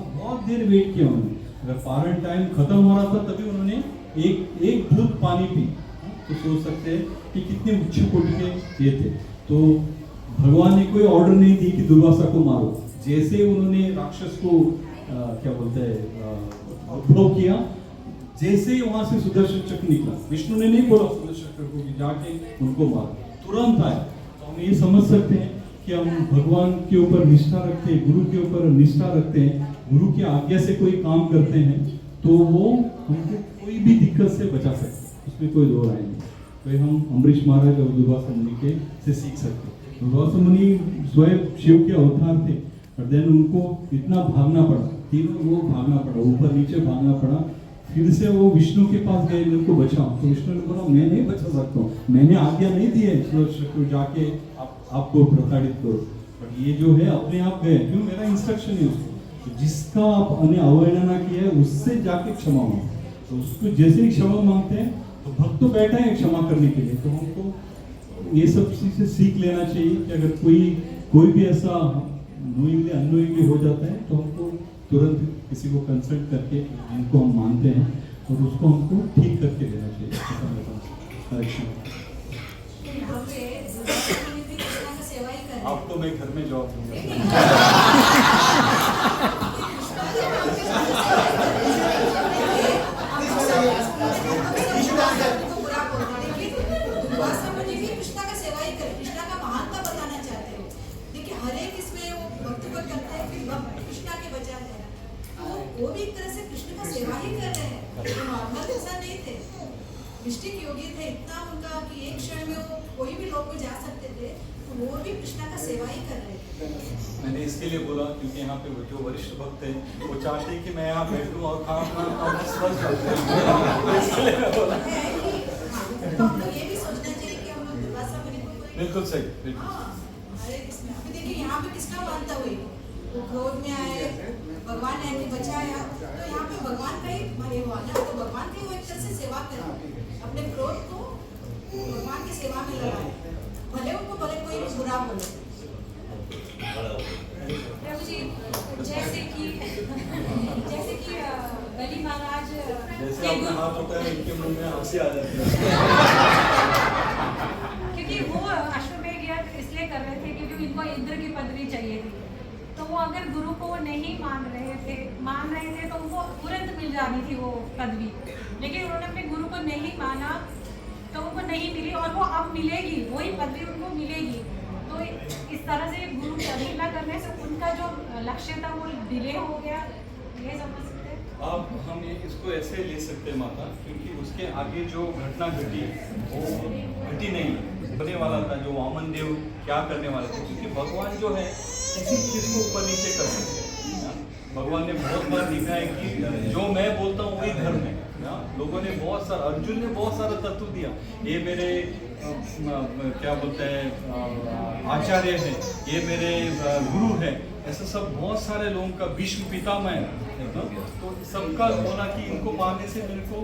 देर वेट किया उन्होंने। अगर पारायण टाइम खत्म हो रहा था तभी उन्होंने एक बूंद पानी पी, तो सोच सकते हैं कि कितने उच्च कोटि के ये थे। तो भगवान ने कोई ऑर्डर नहीं दी कि दुर्वासा को मारो। जैसे उन्होंने राक्षस को क्या बोलते हैं उद्भव किया, जैसे ही वहां से सुदर्शन चक्र निकला, विष्णु ने नहीं बोला सुदर्शन चक्र को कि जाके उनको मारो, तुरंत आए। तो हम ये समझ सकते हैं कि हम भगवान के ऊपर निष्ठा रखते हैं, गुरु के ऊपर निष्ठा रखते हैं, गुरु की आज्ञा से कोई काम करते हैं तो वो हमको कोई भी दिक्कत से बचा सकते हैं, उसमें कोई दो राय नहीं। तो हम अम्बरीश महाराज और दुर्वासा मुनि के से सीख सकते हैं। दुर्वासा मुनि स्वयं शिव के अवतार थे, और देन उनको इतना भागना पड़ा, तीनों लोग भागना पड़ा, ऊपर नीचे भागना पड़ा, फिर से वो विष्णु के पास गए, मेरे को बचाओ। तो विष्णु ने बोला मैं नहीं बचा सकता हूँ, मैंने आज्ञा नहीं दी है जाके आपको प्रताड़ित करो, बट ये जो है अपने आप गए, क्यों, मेरा इंस्ट्रक्शन है उसको, तो जिसका आपने अवहेलना किया है उससे जाके क्षमा मांगो। तो उसको जैसे ही क्षमा मांगते हैं तो भक्त तो बैठा है क्षमा करने के लिए। तो हमको ये सब चीज़ से सीख लेना चाहिए कि अगर कोई भी ऐसा नोइंगली अननोइंगली हो जाता है तो हमको तुरंत किसी को कंसल्ट करके जिनको हम मानते हैं और उसको हमको ठीक करके देना चाहिए। यहाँ पे दुर्वासा मुनि भी कृष्णा का सेवा ही कर रहे हैं। आपको मैं घर में जॉब दूंगा। दुर्वासा मुनि भी कृष्णा का सेवा ही कर, कृष्णा का महानता बताना चाहते हैं। देखिए हर एक इसमें वो भक्तिवत करते हैं, फिर कृष्णा के बचा है, तो वो भी एक तरह से कृष्ण का सेवा ही कर रहे हैं। तो नॉर्मल ऐसा नहीं थे, मिस्टिक योगी थे इतना उनका कि एक क्षण में वो कोई भी लोग में जा सकते थे, तो वो भी कृष्णा का सेवा ही कर रहे थे। मैंने इसके लिए बोला क्योंकि यहाँ पे जो वरिष्ठ भक्त हैं वो चाहते हैं कि मैं यहाँ बैठूँ और खाना इसलिए मैं बोला। तो हम लोग ये भी सोचना चाहिए कि हम लोग दुर्वासा मुनि को बिल्कुल सही, बिल्कुल। हाँ, अरे इसमें अभी देखिए यहाँ पे किसका मानता हुई, वो क्रोध में आए, भगवान ने आके बचाया, तो यहाँ पे भगवान का ही मरे हुआ ना, तो भगवान की वो एक तरह से सेवा करे, अपने क्रोध को भगवान की सेवा में लगाए, भले उनको भले कोई बुरा बोले। प्रभु जी जैसे कि बलि महाराज जैसे अपना हाथ होता है इनके मुंह में हंसी आ जाती है। क्योंकि वो अश्वमेध यज्ञ इसलिए कर रहे थे क्योंकि इनको इंद्र की पदवी चाहिए थी, तो वो अगर गुरु को नहीं मान रहे थे तो उनको तुरंत मिल जानी थी वो पदवी, लेकिन उन्होंने अपने गुरु को नहीं माना तो उनको नहीं मिली, और वो अब मिलेगी, वही पदवी उनको मिलेगी। तो इस तरह से गुरु की अवहेलना करने से उनका जो लक्ष्य था वो डिले हो गया, ये समझ सकते हैं। अब हम इसको ऐसे ले सकते हैं माता, क्योंकि उसके आगे जो घटना घटी वो घटी नहीं, होने वाला था, जो वामन देव क्या करने वाले थे, क्योंकि भगवान जो है किसी चीज को ऊपर नीचे कर सकते हैं। भगवान ने बहुत बार लिखा है कि जो मैं बोलता हूँ वही धर्म है। लोगों ने बहुत सारा, अर्जुन ने बहुत सारा तत्व दिया, ये मेरे क्या बोलते हैं आचार्य है, ये मेरे गुरु है, ऐसा सब बहुत सारे लोगों का, भीष्म पितामह है, तो सबका बोला कि इनको मारने से मेरे को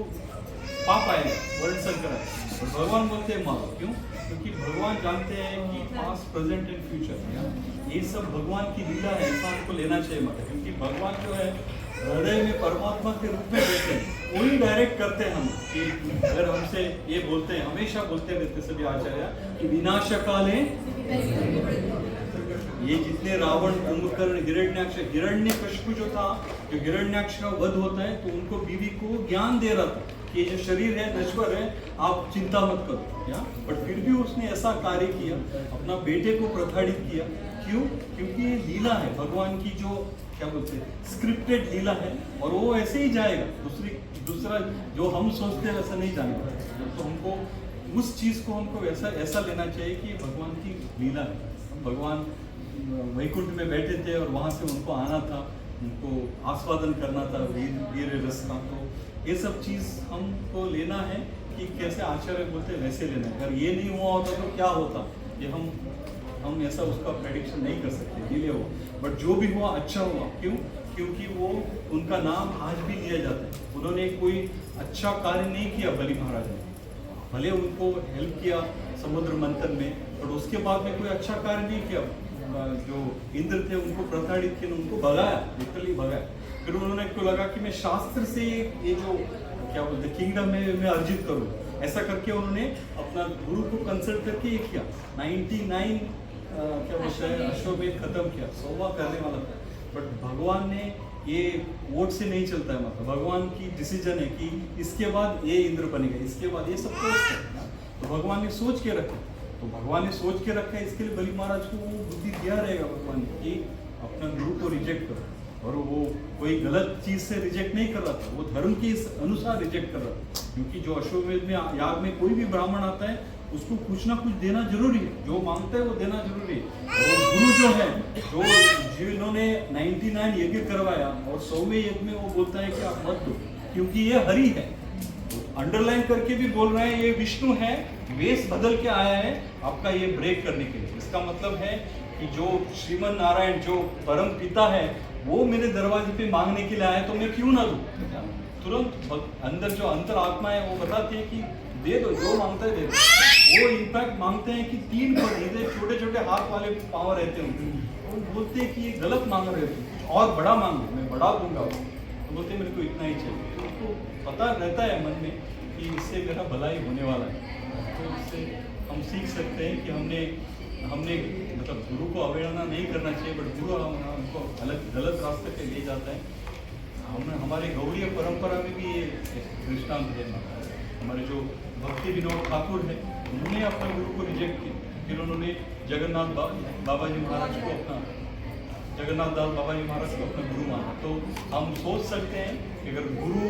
पाप आएगा, वर्ण संकर है। तो भगवान बोलते हैं मारो, क्यों? क्योंकि भगवान जानते हैं कि पास्ट प्रेजेंट एंड फ्यूचर ये सब भगवान की लीला है, ऐसा हमको लेना चाहिए माता, क्योंकि भगवान जो है हृदय में परमात्मा के रूप में बैठे हैं, वही डायरेक्ट करते हैं हम कि अगर हमसे ये बोलते हैं, हमेशा बोलते रहते सभी आचार्य कि विनाश काले ये जितने रावण, कुंभकर्ण, हिरण्यकशिपु जो था, जो हिरण्याक्ष का वध होता है तो उनको बीवी को ज्ञान दे रहा था कि ये जो शरीर है नश्वर है, आप चिंता मत करो, बट फिर भी उसने ऐसा कार्य किया, अपना बेटे को प्रताड़ित किया, क्यों? क्योंकि ये लीला है भगवान की, जो क्या बोलते हैं स्क्रिप्टेड लीला है, और वो ऐसे ही जाएगा, दूसरा जो हम सोचते हैं वैसा नहीं जाने वाला। तो हमको उस चीज को हमको ऐसा लेना चाहिए कि भगवान की लीला है। भगवान वैकुंठ में बैठे थे और वहां से उनको आना था, उनको आस्वादन करना था वीर रस का, तो ये सब चीज हमको लेना है कि कैसे आचार्य बोलते वैसे लेना है। अगर ये नहीं हुआ होता तो क्या होता, ये हम ऐसा उसका प्रेडिक्शन नहीं कर सकते, डिले हुआ, बट जो भी हुआ अच्छा हुआ, क्यों? क्योंकि वो उनका नाम आज भी लिया जाता है। उन्होंने कोई अच्छा कार्य नहीं किया बलि महाराज ने, भले उनको हेल्प किया समुद्र मंथन में, बट उसके बाद में कोई अच्छा कार्य नहीं किया। जो इंद्र थे उनको प्रताड़ित किया, उनको भगाया, लिटरली भगाया। फिर उन्होंने को लगा कि मैं शास्त्र से ये जो क्या बोलते किंगडम में मैं अर्जित करूँ, ऐसा करके उन्होंने अपना गुरु को कंसल्ट करके ये किया, 99 क्या बोलते हैं अश्वमेध खत्म किया, 100वां करने वाला था। बट भगवान ने ये वोट से नहीं चलता है, मतलब भगवान की डिसीजन है कि इसके बाद ये इंद्र बनेगा, इसके बाद ये सब पोस्ट है, तो भगवान ने सोच के रखा। तो तो भगवान ने सोच के रखा है, इसके लिए बलि महाराज को वो बुद्धि दिया रहेगा भगवान ने कि अपना गुरु को रिजेक्ट करो। और वो कोई गलत चीज से रिजेक्ट नहीं कर रहा था, वो धर्म के अनुसार रिजेक्ट कर रहा था। क्योंकि जो अश्वमेध में याग में कोई भी ब्राह्मण आता है उसको कुछ ना कुछ देना जरूरी है, जो मांगता है वो देना जरूरी है। और गुरु जो है, जो जिन्होंने 99 यज्ञ करवाया और 100वें यज्ञ में वो बोलता है कि आप मत दो, क्योंकि ये हरि है। अंडरलाइन करके भी बोल रहे हैं ये विष्णु है, वेश बदल के आया है आपका ये ब्रेक करने के लिए। इसका मतलब है कि जो श्रीमन नारायण जो परम पिता है वो मेरे दरवाजे पे मांगने के लिए आए तो मैं क्यों ना दूं। तुरंत अंदर जो अंतर आत्मा है वो बताती है कि दे दो, जो मांगता है दे दो। वो इनफैक्ट मांगते हैं कि 3 पद, छोटे छोटे हाथ वाले पाँव रहते हैं, वो बोलते हैं कि ये गलत मांग रहे थे, कुछ और बड़ा मांगो, मैं बड़ा दूंगा। तो बोलते मेरे को इतना ही चाहिए। तो उनको पता रहता है मन में कि इससे मेरा भलाई होने वाला है। तो इससे हम सीख सकते हैं कि हमने मतलब गुरु को अवहेलना नहीं करना चाहिए, बट गुरु हमको अलग गलत रास्ते पे ले जाता है। हमारे गौड़ीय परंपरा में भी ये दृष्टांत है। हमारे जो भक्ति विनोद ठाकुर है उन्होंने अपना गुरु को रिजेक्ट किया, फिर उन्होंने जगन्नाथ बाबाजी महाराज को अपना गुरु माना। तो हम सोच सकते हैं कि अगर गुरु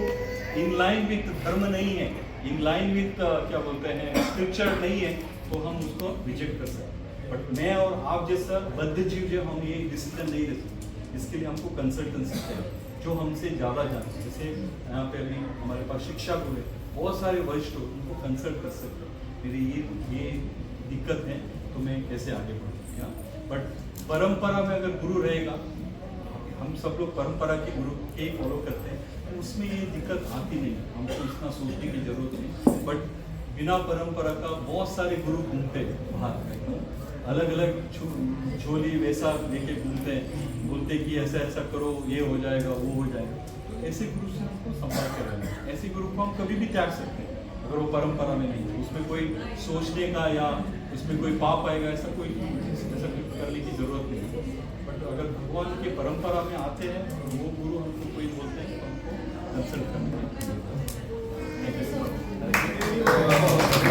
इन लाइन विथ धर्म नहीं है, इन लाइन विथ क्या बोलते हैं स्क्रिप्चर नहीं है, तो हम उसको रिजेक्ट कर सकते हैं। बट मैं और आप जैसा बद्ध जीव जो हम ये डिसीजन नहीं ले सकते, इसके लिए हमको कंसल्टेंसी चाहिए जो हमसे ज़्यादा जानते हैं। जैसे यहाँ पे अभी हमारे पास शिक्षा गुरु है, बहुत सारे वरिष्ठ हो, उनको कंसल्ट कर सकते हैं मेरी ये दिक्कत है तो मैं कैसे आगे बढ़ूँ। बट परंपरा में अगर गुरु रहेगा, हम सब लोग परंपरा के गुरु के फॉलो करते हैं, तो उसमें ये दिक्कत आती नहीं, हमको इतना सोचने की जरूरत नहीं। बट बिना परंपरा का बहुत सारे गुरु घूमते हैं बाहर, अलग अलग झोली वैसा लेके घूमते हैं, बोलते कि ऐसा ऐसा करो, ये हो जाएगा वो हो जाएगा। तो ऐसे गुरु से हमको संभाल कर रहना है। ऐसे गुरु को हम कभी भी त्याग सकते हैं अगर वो परंपरा में नहीं है, उसमें कोई सोचने का या उसमें कोई पाप आएगा ऐसा कोई करने की जरूरत नहीं है। बट अगर भगवान की परंपरा में आते हैं तो वो गुरु हमको कोई बोलते हैं तो हमको कंसल्ट करने की जरूरत है।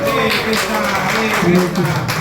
हरे कृष्णा हरे कृष्णा।